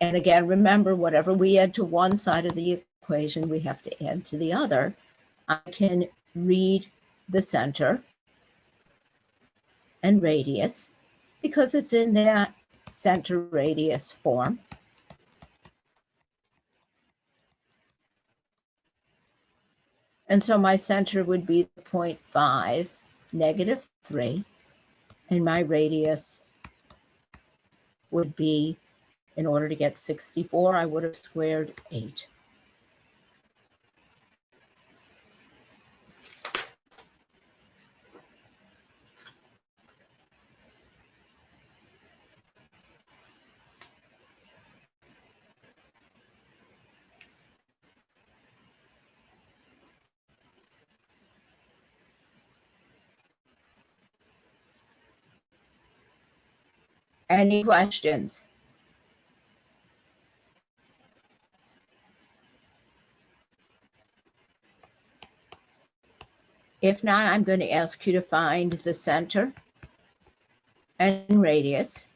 and again, remember, whatever we add to one side of the equation, we have to add to the other, I can read the center and radius because it's in that center radius form. And so my center would be 0.5, -3, and my radius would be, in order to get 64, I would have squared 8. Any questions? If not, I'm going to ask you to find the center and radius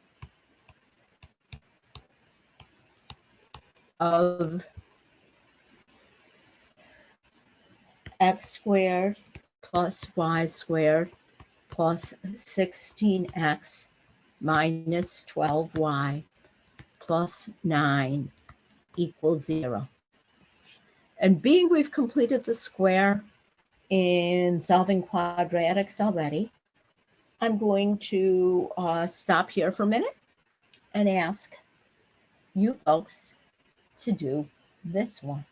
of x squared plus y squared plus 16x minus 12y plus 9 equals 0. And being we've completed the square in solving quadratics already, I'm going to stop here for a minute and ask you folks to do this one.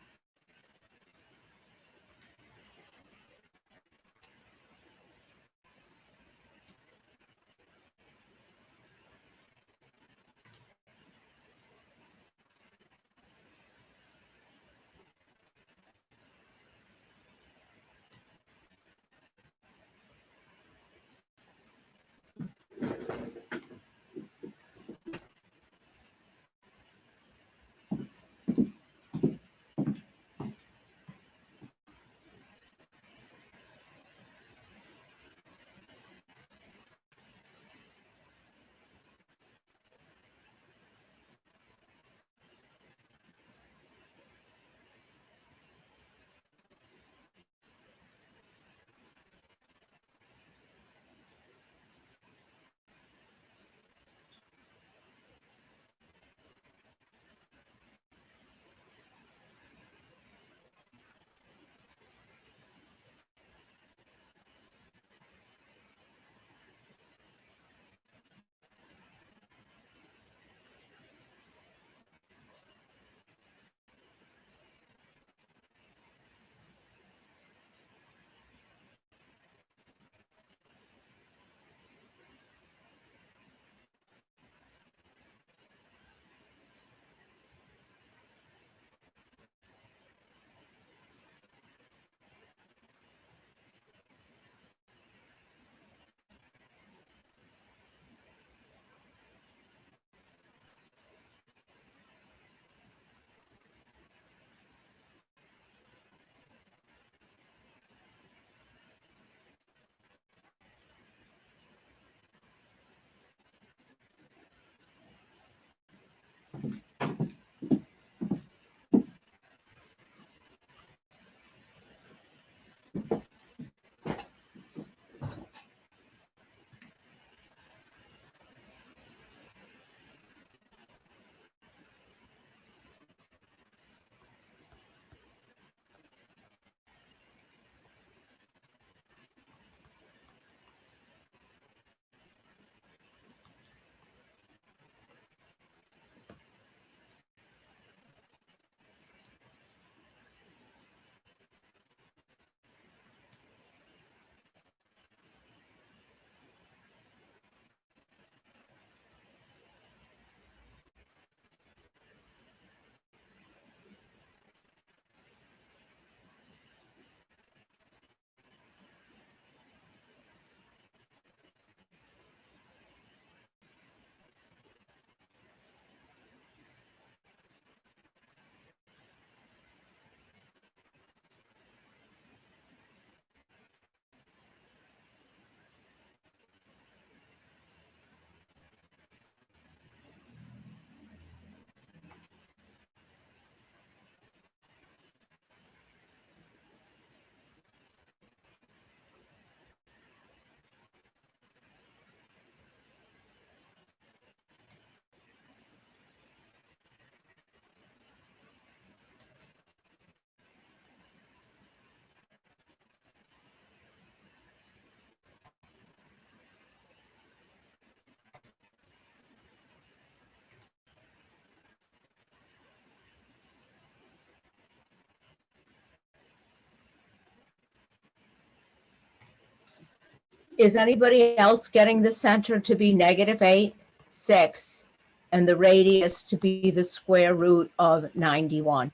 Is anybody else getting the center to be -8, 6, and the radius to be the square root of 91?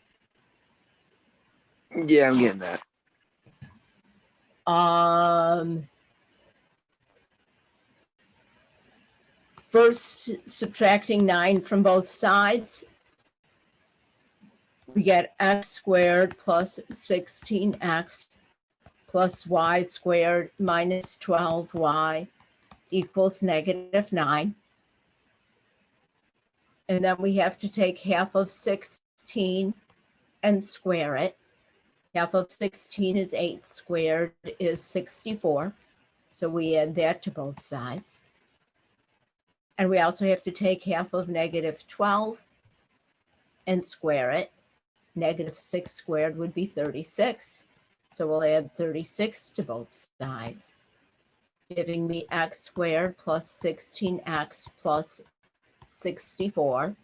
Yeah, I'm getting that. First, subtracting 9 from both sides, we get x squared plus 16x plus y squared minus 12y equals -9. And then we have to take half of 16 and square it. Half of 16 is 8 squared is 64. So we add that to both sides. And we also have to take half of -12 and square it. -6 squared would be 36. So we'll add 36 to both sides, giving me x squared plus 16x plus 64,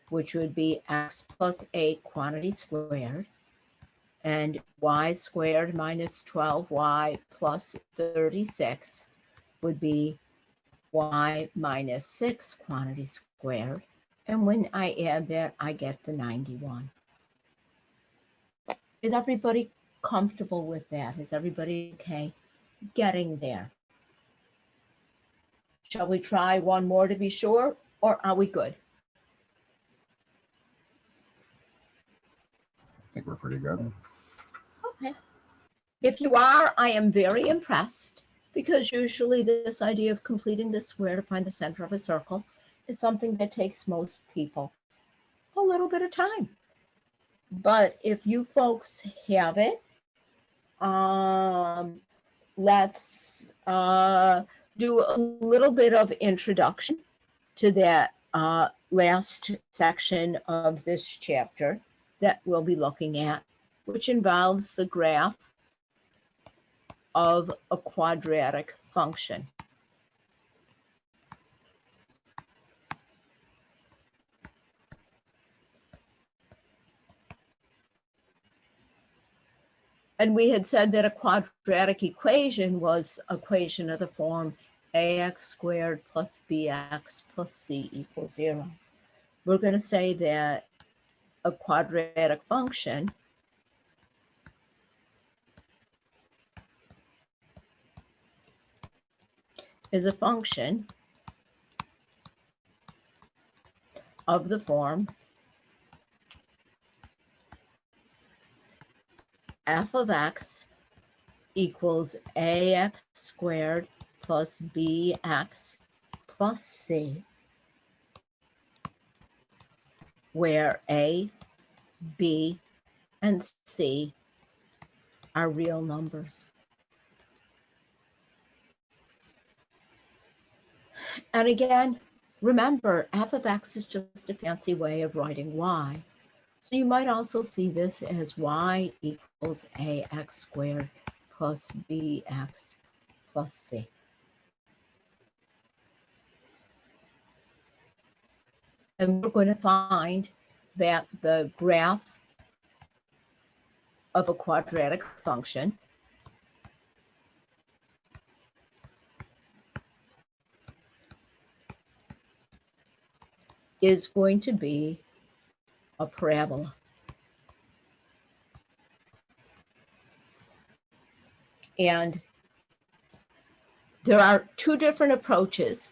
which would be x plus 8 quantity squared, and y squared minus 12y plus 36 would be y minus 6 quantity squared. And when I add that, I get the 91. Is everybody comfortable with that? Is everybody okay getting there? Shall we try one more to be sure, or are we good? I think we're pretty good. Okay. If you are, I am very impressed, because usually this idea of completing the square to find the center of a circle is something that takes most people a little bit of time. But if you folks have it, let's do a little bit of introduction to that last section of this chapter that we'll be looking at, which involves the graph of a quadratic function. And we had said that a quadratic equation was an equation of the form ax squared plus bx plus c equals 0. We're going to say that a quadratic function is a function of the form f of x equals ax squared plus bx plus c, where a, b, and c are real numbers. And again, remember, f of x is just a fancy way of writing y. So you might also see this as y equals ax squared plus bx plus c. And we're going to find that the graph of a quadratic function is going to be a parabola. And there are two different approaches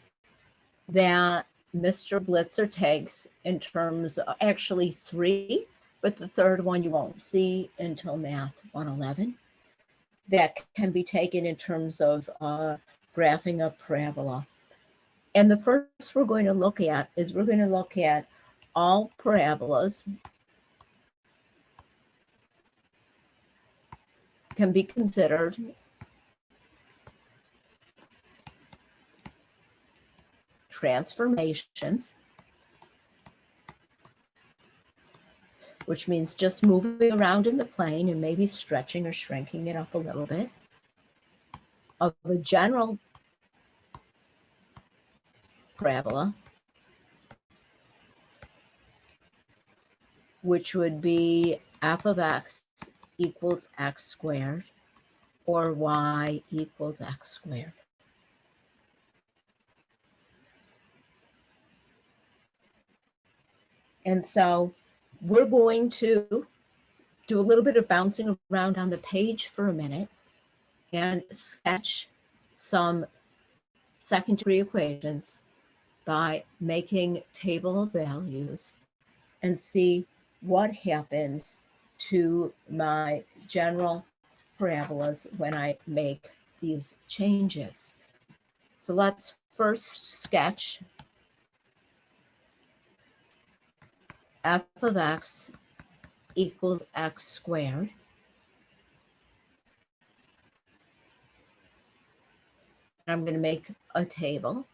that Mr. Blitzer takes in terms of, actually 3, but the third one you won't see until Math 111, that can be taken in terms of graphing a parabola. And the first we're going to look at is we're going to look at all parabolas can be considered transformations, which means just moving around in the plane and maybe stretching or shrinking it up a little bit, of a general parabola, which would be f of x equals x squared, or y equals x squared. And so we're going to do a little bit of bouncing around on the page for a minute and sketch some second-degree equations by making table of values and see what happens to my general parabolas when I make these changes. So let's first sketch f of x equals x squared. I'm going to make a table.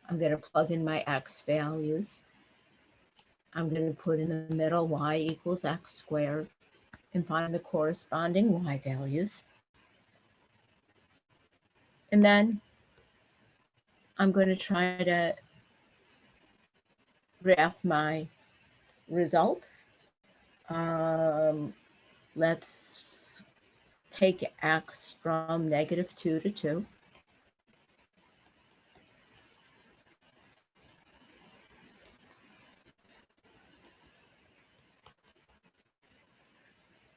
I'm going to plug in my x values. I'm going to put in the middle y equals x squared and find the corresponding y values. And then I'm going to try to graph my results. Let's take x from -2 to 2.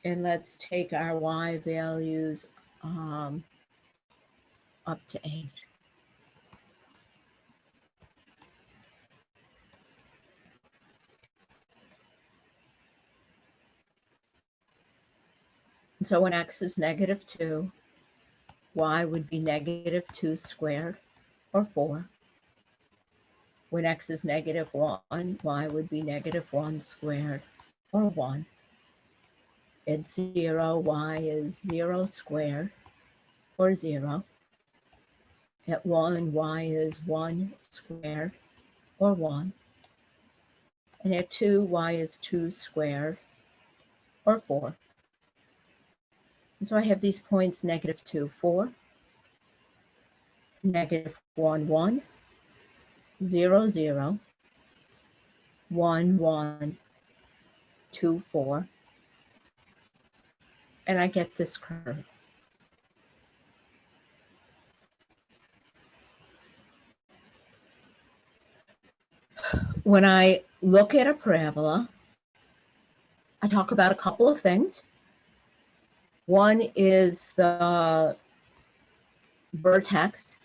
And let's take our y values up to 8. And so when x is -2, y would be -2 squared, or 4. When x is -1, y would be -1 squared, or 1. At 0, y is 0 squared, or 0. At 1, y is 1 squared, or 1. And at 2, y is 2 squared, or 4. And so I have these points -2, 4, -1, 1, 0, 0, 1, 1, 2, 4. And I get this curve. When I look at a parabola, I talk about a couple of things. One is the vertex.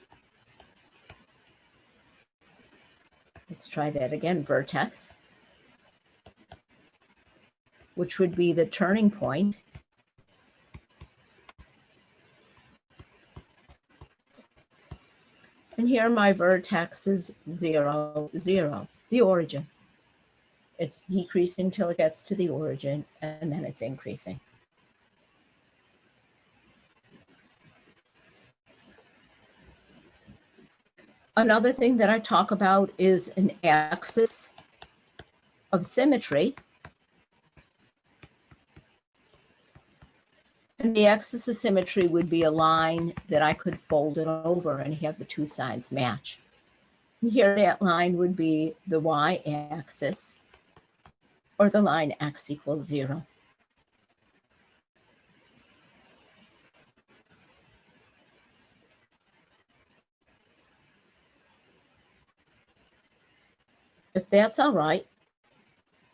Let's try that again, vertex, which would be the turning point. And here my vertex is 0, 0, the origin. It's decreasing till it gets to the origin, and then it's increasing. Another thing that I talk about is an axis of symmetry. And the axis of symmetry would be a line that I could fold it over and have the two sides match. And here that line would be the y-axis, or the line x equals 0. If that's all right,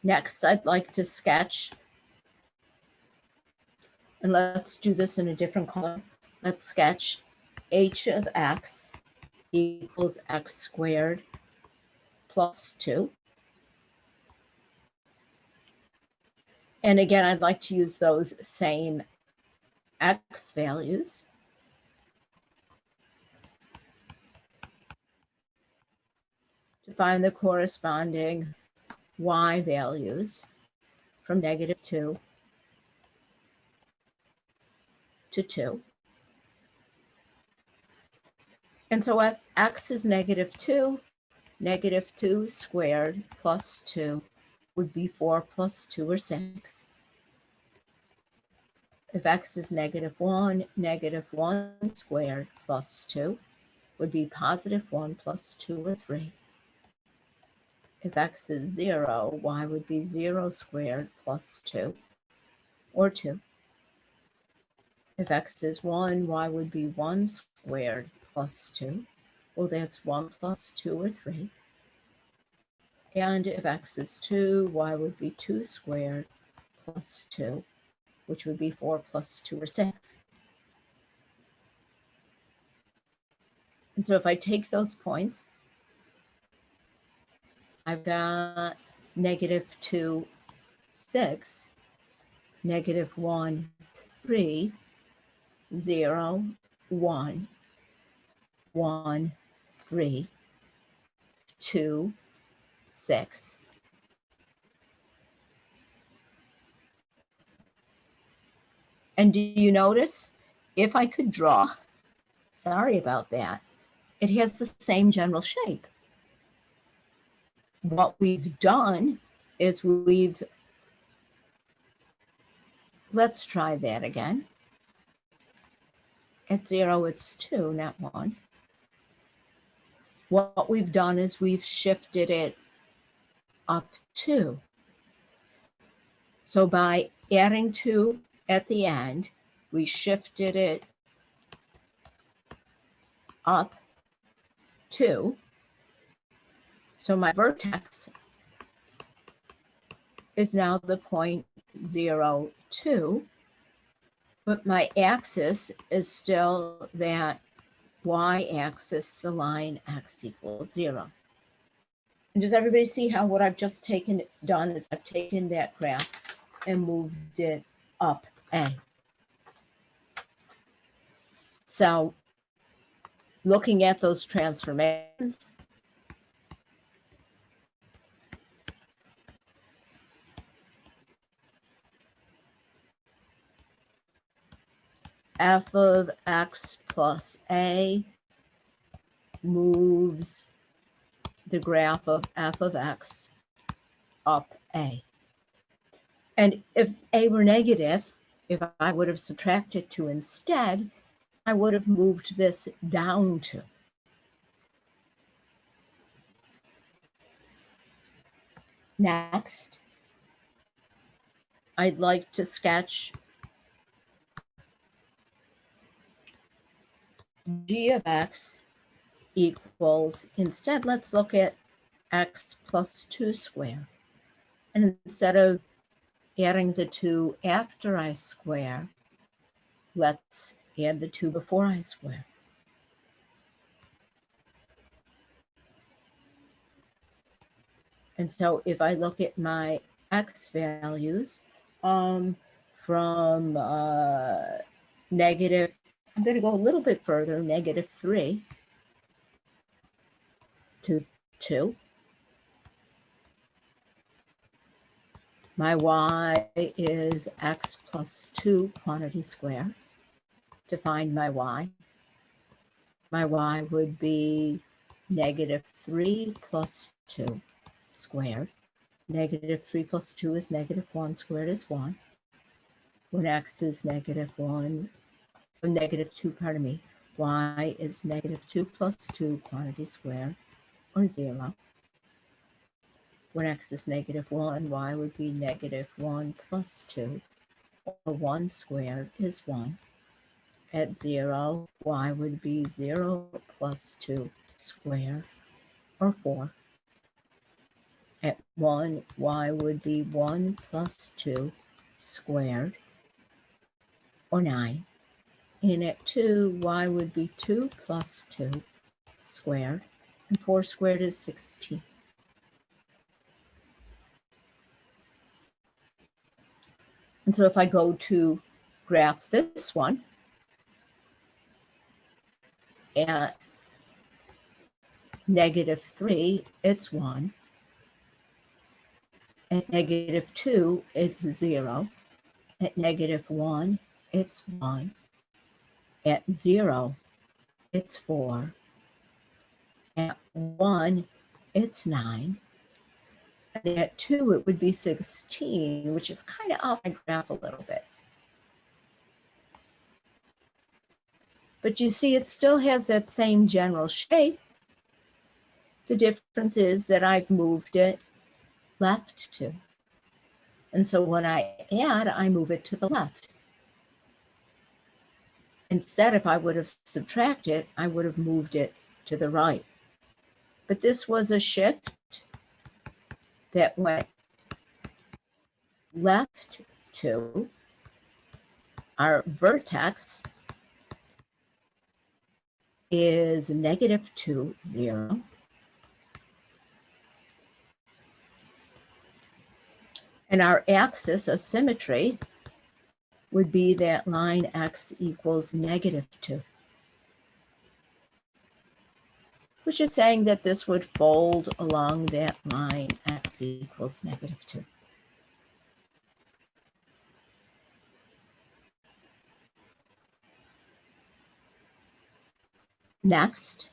next I'd like to sketch, and let's do this in a different color. Let's sketch h of x equals x squared plus 2. And again, I'd like to use those same x values. To find the corresponding y values from -2 to 2. And so if x is -2, -2 squared plus 2 would be 4 plus 2, or 6. If x is -1, -1 squared plus 2 would be +1 plus 2, or 3. If x is 0, y would be 0 squared plus 2, or 2. If x is 1, y would be 1 squared plus 2. Well, that's 1 plus 2, or 3. And if x is 2, y would be 2 squared plus 2, which would be 4 plus 2 or 6. And so if I take those points, I've got -2, 6, -1, 3, 0, 1, 1, 3, 2, 6. And do you notice, if I could draw, sorry about that, it has the same general shape. What we've done is let's try that again. At 0, it's 2, not 1. What we've done is we've shifted it up 2. So by adding 2 at the end, we shifted it up 2. So my vertex is now the point 0, 2, but my axis is still that y-axis, the line x equals 0. And does everybody see how what I've just done is I've taken that graph and moved it up A. So looking at those transformations, f of x plus a moves the graph of f of x up A. And if A were negative, if I would have subtracted 2 instead, I would have moved this down 2. Next, I'd like to sketch g of x equals, instead, let's look at x plus 2 squared. And instead of adding the 2 after I square, let's add the 2 before I square. And so if I look at my x values from negative, I'm going to go a little bit further, -3 to 2. My y is x plus 2 quantity square. To find my y would be -3 plus 2 squared. -3 plus 2 is -1 squared is 1. When x is -2, pardon me, y is -2 plus 2 quantity squared, or 0. When x is -1, y would be -1 plus 2, or 1 squared is 1. At 0, y would be 0 plus 2 squared, or 4. At 1, y would be 1 plus 2 squared, or 9. And at 2, y would be 2 plus 2 squared, and 4 squared is 16. And so if I go to graph this one, at -3, it's 1. At -2, it's 0. At -1, it's 1. At 0, it's 4. At 1, it's 9. And at 2, it would be 16, which is kind of off my graph a little bit. But you see, it still has that same general shape. The difference is that I've moved it left 2. And so when I add, I move it to the left. Instead, if I would have subtracted, I would have moved it to the right. But this was a shift that went left to our vertex is -2, 0. And our axis of symmetry would be that line x equals -2, which is saying that this would fold along that line x equals -2. Next,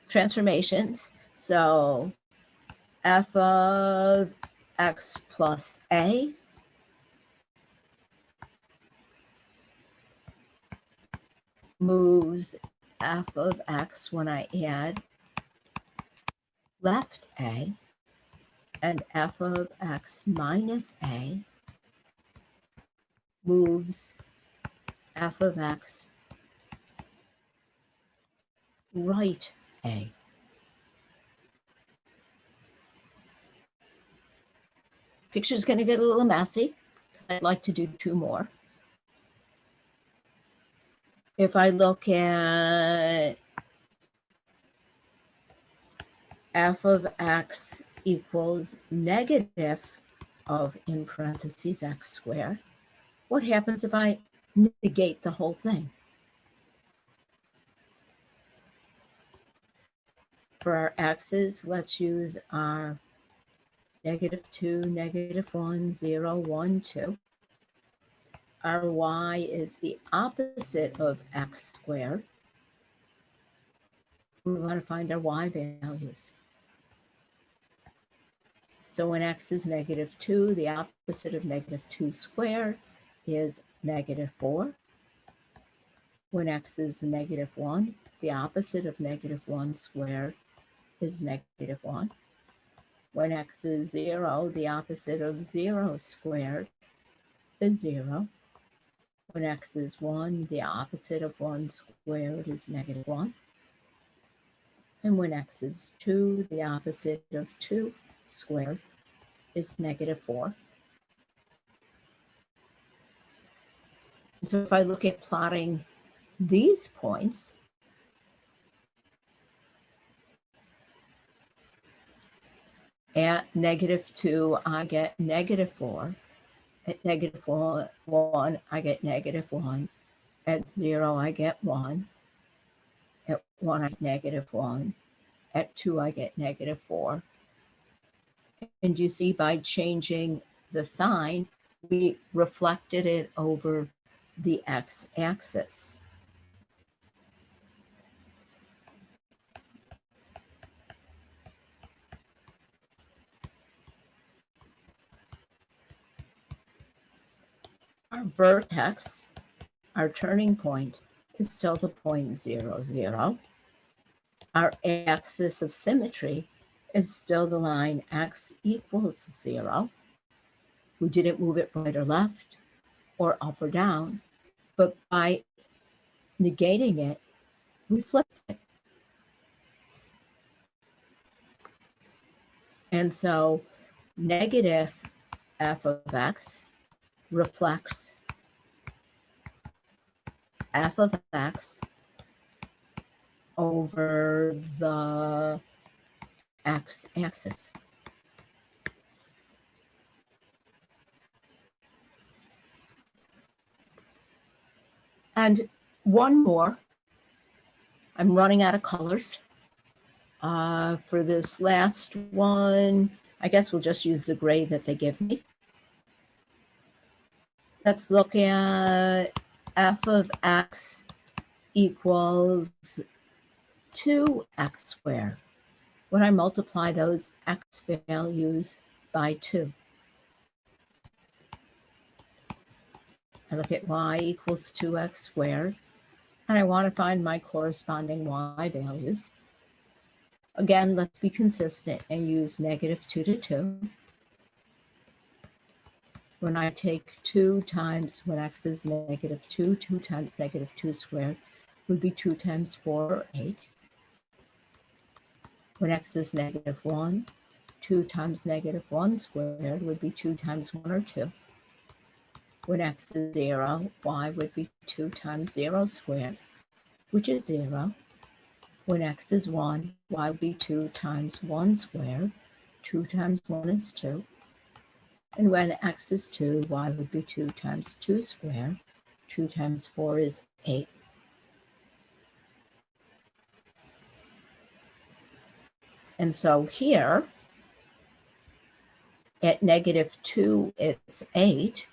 transformations. So f of x plus a moves f of x when I add left a, and f of x minus a moves f of x right a. Picture's going to get a little messy because I'd like to do 2 more. If I look at f of x equals negative of, in parentheses, x squared, what happens if I negate the whole thing? For our x's, let's use our -2, -1, 0, 1, 2. Our y is the opposite of x squared. We want to find our y values. So when x is -2, the opposite of -2 squared is -4. When x is -1, the opposite of -1 squared is -1. When x is 0, the opposite of 0 squared is 0. When x is 1, the opposite of 1 squared is -1. And when x is 2, the opposite of 2 squared is -4. And so if I look at plotting these points, at -2, I get -4. At -1, I get -1. At 0, I get 1. At 1, I get -1. At 2, I get -4. And you see, by changing the sign, we reflected it over the x-axis. Our vertex, our turning point, is still the point 0, 0. Our axis of symmetry is still the line x equals 0. We didn't move it right or left or up or down, but by negating it, we flipped it. And so negative f of x reflects f of x over the x-axis. And one more. I'm running out of colors. For this last one, I guess we'll just use the gray that they give me. Let's look at f of x equals 2x squared when I multiply those x values by 2. I look at y equals 2x squared, and I want to find my corresponding y values. Again, let's be consistent and use -2 to 2. When I take 2 times, when x is -2, 2 times -2 squared would be 2 times 4, or 8. When x is -1, 2 times -1 squared would be 2 times 1 or 2. When x is 0, y would be 2 times 0 squared, which is 0. When x is 1, y would be 2 times 1 squared. 2 times 1 is 2. And when x is 2, y would be 2 times 2 squared. 2 times 4 is 8. And so here, at -2, it's 8.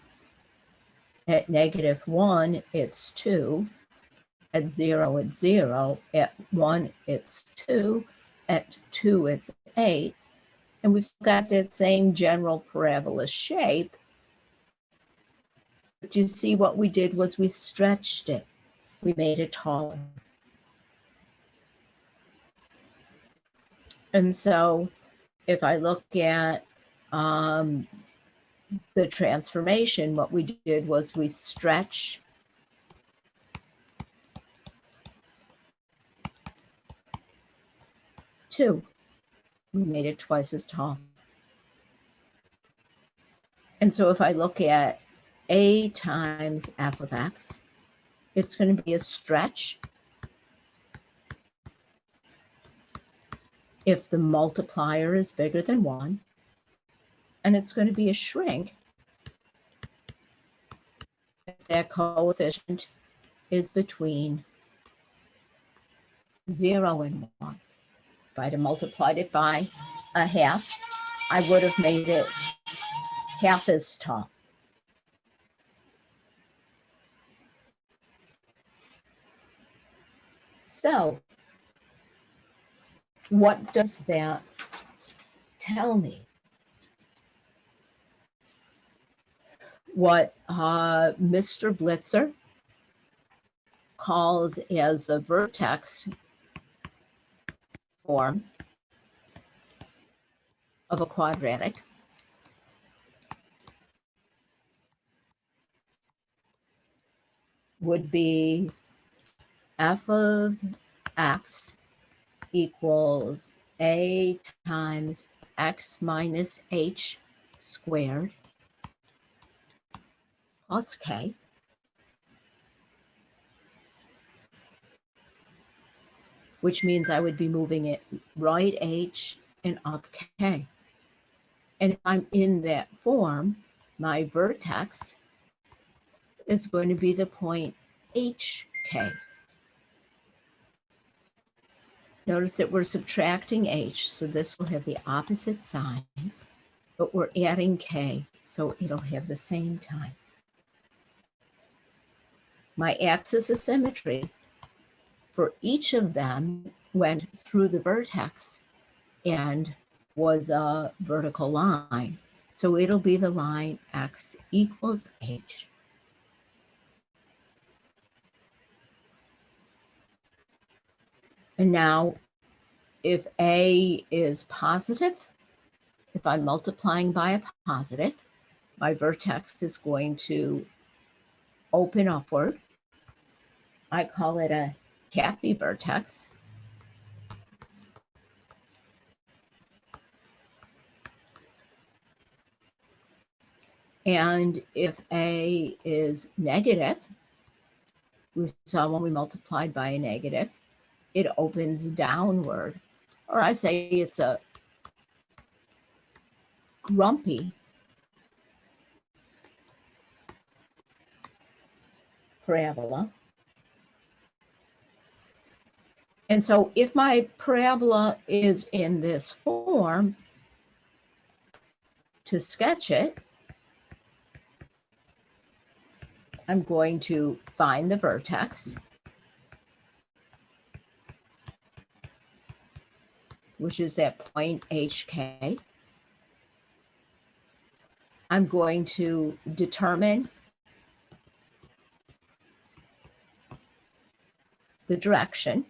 At -1, it's 2. At 0, it's 0. At 1, it's 2. At 2, it's 8. And we've still got that same general parabola shape. But you see what we did was we stretched it. We made it taller. And so if I look at the transformation, what we did was we stretch two. We made it twice as tall. And so if I look at a times f of x, it's going to be a stretch if the multiplier is bigger than 1, and it's going to be a shrink if that coefficient is between 0 and 1. If I'd have multiplied it by a half, I would have made it half as tall. So, what does that tell me? What Mr. Blitzer calls as the vertex form of a quadratic would be f of x equals a times x minus h squared plus k which means I would be moving it right h and up k. And if I'm in that form, my vertex is going to be the point hk. Notice that we're subtracting h, so this will have the opposite sign, but we're adding k, so it'll have the same sign. My axis of symmetry for each of them went through the vertex and was a vertical line. So it'll be the line x equals h. And now, if a is positive, if I'm multiplying by a positive, my vertex is going to open upward. I call it a happy vertex. And if a is negative, we saw when we multiplied by a negative, it opens downward, or I say it's a grumpy parabola. And so if my parabola is in this form, to sketch it, I'm going to find the vertex, which is at point HK. I'm going to determine the direction.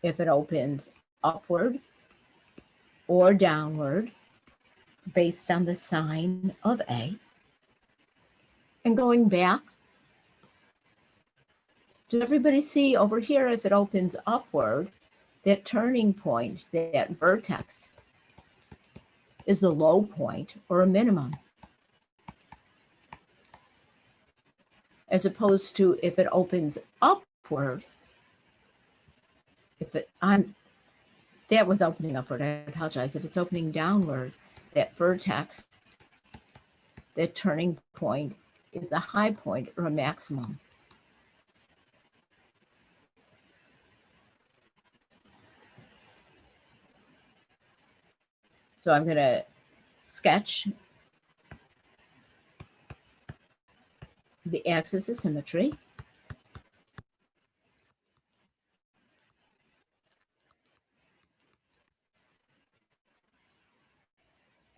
If it opens upward or downward based on the sign of A. And going back Does everybody see over here, if it opens upward, that turning point, that vertex is a low point or a minimum? As opposed to if it opens upward, that was opening upward, I apologize. If it's opening downward, that vertex, that turning point is a high point or a maximum. So I'm going to sketch the axis of symmetry.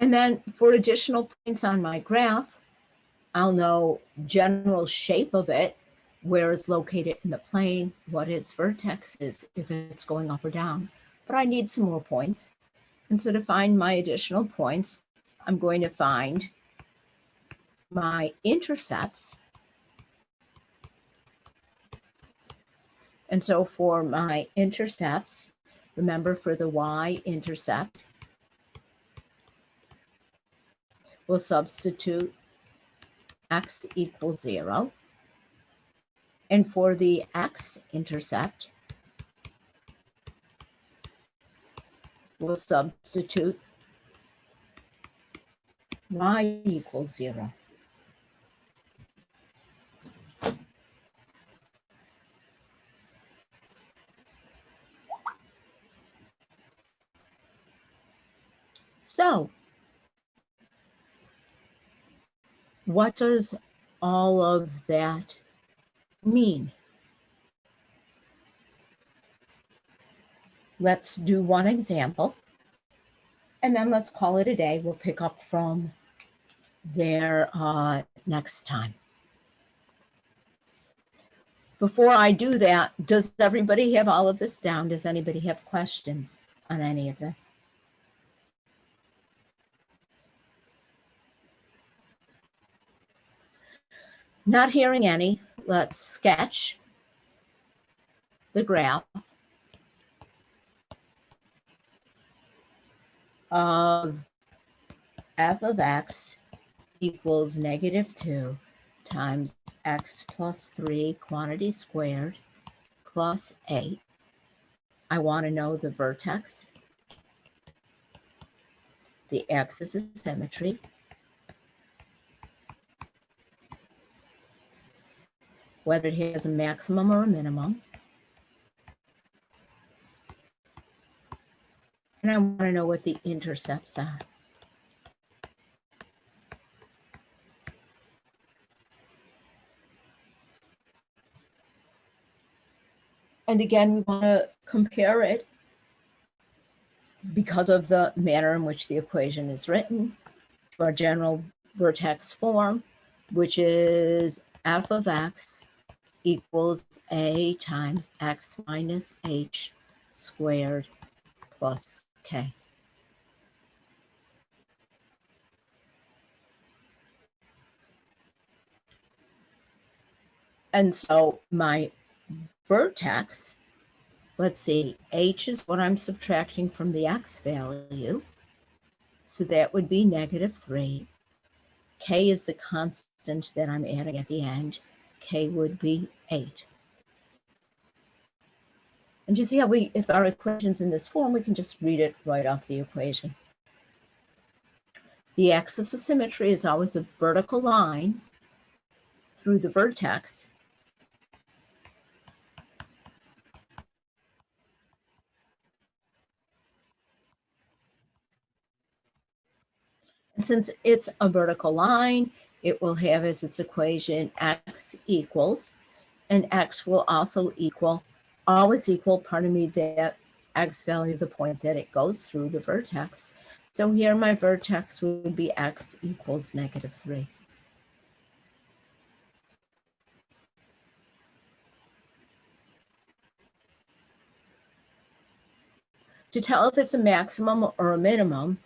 And then for additional points on my graph, I'll know general shape of it, where it's located in the plane, what its vertex is, if it's going up or down. But I need some more points. And so to find my additional points, I'm going to find my intercepts. And so for my intercepts, remember for the y-intercept, we'll substitute x equals 0. And for the x-intercept, we'll substitute y equals 0. So, what does all of that mean? Let's do one example, and then let's call it a day. We'll pick up from there next time. Before I do that, does everybody have all of this down? Does anybody have questions on any of this? Not hearing any, let's sketch the graph of f of x equals -2 times x plus 3 quantity squared plus 8. I want to know the vertex, the axis of symmetry, whether it has a maximum or a minimum. And I want to know what the intercepts are. And again, we want to compare it because of the manner in which the equation is written to our general vertex form, which is f of x equals a times x minus h squared plus k. And so my vertex, let's see, h is what I'm subtracting from the x value. So that would be -3. K is the constant that I'm adding at the end. K would be 8. And you see how if our equation's in this form, we can just read it right off the equation. The axis of symmetry is always a vertical line through the vertex. And since it's a vertical line, it will have as its equation x equals, and x will also always equal, that x value of the point that it goes through the vertex. So here my vertex would be x equals -3. To tell if it's a maximum or a minimum,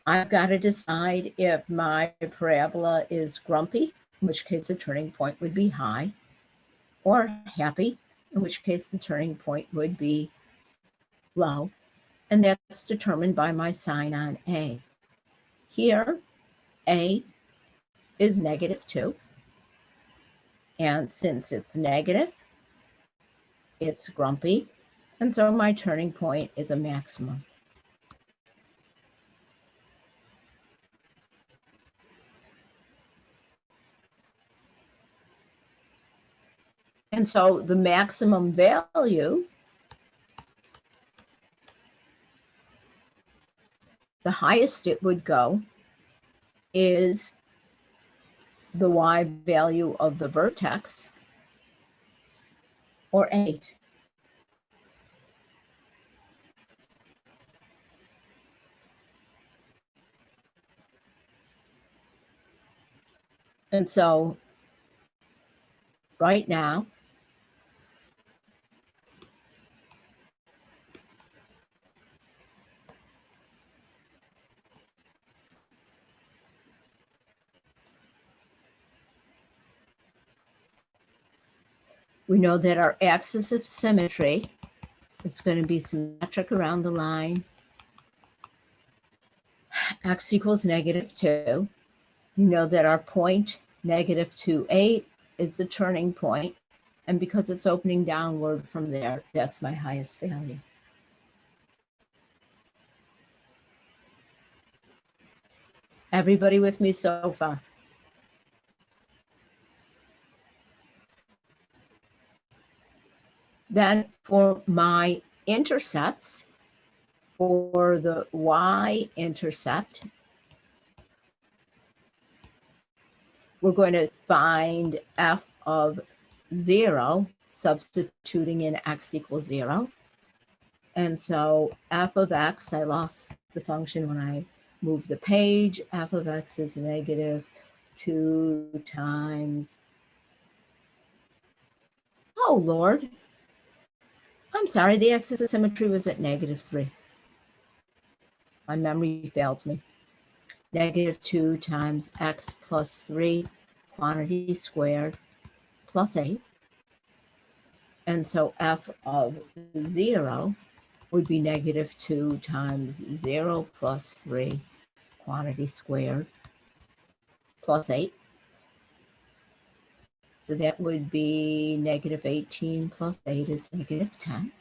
I've got to decide if my parabola is grumpy, in which case the turning point would be high, or happy, in which case the turning point would be low, and that's determined by my sign on A. Here, A is -2, and since it's negative, it's grumpy, and so my turning point is a maximum. And so the maximum value, the highest it would go, is the y value of the vertex, or 8. And so right now, we know that our axis of symmetry is going to be symmetric around the line. X equals -2. You know that our point -2, 8 is the turning point. And because it's opening downward from there, that's my highest value. Everybody with me so far? Then for my intercepts, for the y-intercept, we're going to find f of 0, substituting in x equals 0. And so f of x, I lost the function when I moved the page, f of x is -2 times, oh Lord, I'm sorry, the axis of symmetry was at -3. My memory failed me. -2 times x plus 3, quantity squared, plus 8. And so f of 0 would be -2 times 0 plus 3, quantity squared, plus 8. So that would be -18 plus 8 is -10.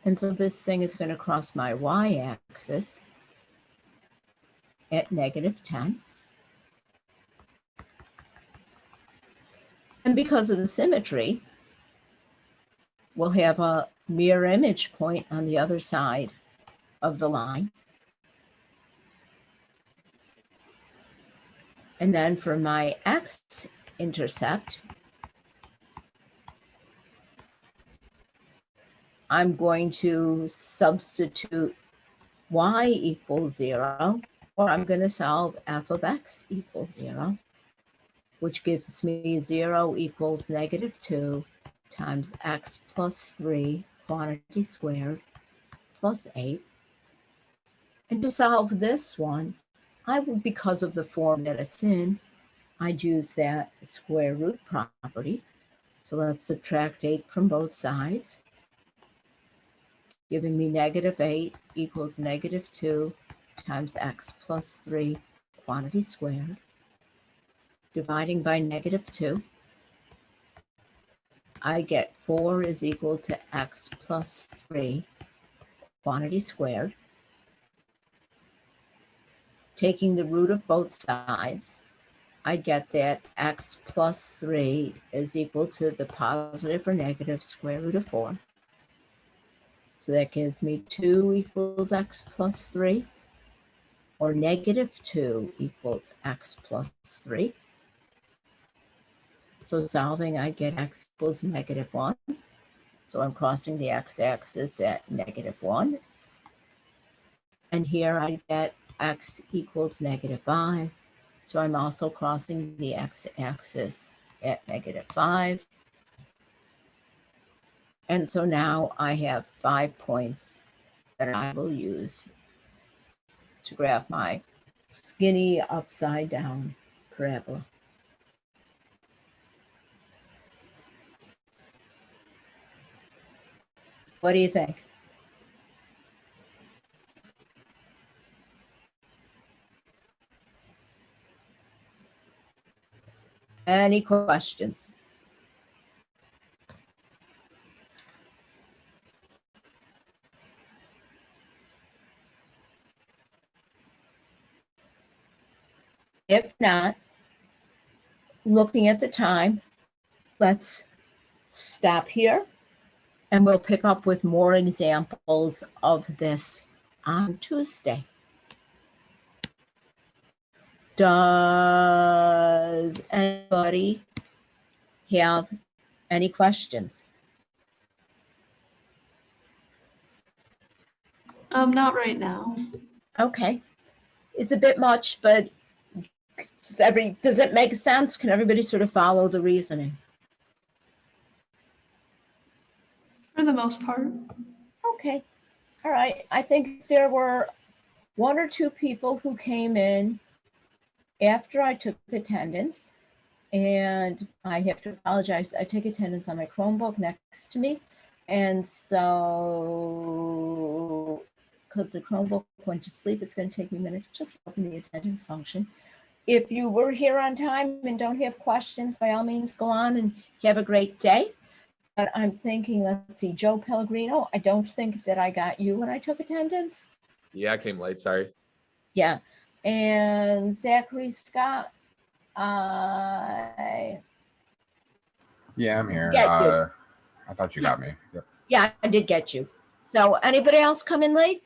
And so this thing is going to cross my y-axis at -10. And because of the symmetry, we'll have a mirror image point on the other side of the line. And then for my x-intercept, I'm going to substitute y equals 0, or I'm going to solve f of x equals 0, which gives me 0 equals -2 times x plus 3, quantity squared, plus 8. And to solve this one, I would, because of the form that it's in, I'd use that square root property. So let's subtract 8 from both sides, giving me -8 equals -2 times x plus 3, quantity squared. Dividing by -2, I get 4 is equal to x plus 3, quantity squared. Taking the root of both sides, I get that x plus 3 is equal to the positive or negative square root of 4. So that gives me 2 equals x plus 3, or -2 equals x plus 3. So solving, I get x equals -1. So I'm crossing the x-axis at -1. And here I get x equals -5. So I'm also crossing the x-axis at -5. And so now I have 5 points that I will use to graph my skinny upside down parabola. What do you think? Any questions? If not, looking at the time, let's stop here and we'll pick up with more examples of this on Tuesday. Does anybody have any questions? Not right now. Okay. It's a bit much, but does it make sense? Can everybody sort of follow the reasoning? For the most part. Okay. All right. I think there were one or two people who came in after I took attendance, and I have to apologize. I take attendance on my Chromebook next to me. And so, because the Chromebook went to sleep, it's going to take me a minute to just open the attendance function. If you were here on time and don't have questions, by all means, go on and have a great day. But I'm thinking, let's see, Joe Pellegrino, I don't think that I got you when I took attendance. Yeah, I came late. Sorry. Yeah. And Zachary Scott, I Yeah, I'm here. Yeah, you. I thought you got me. Yep. yeah, I did get you. So anybody else come in late?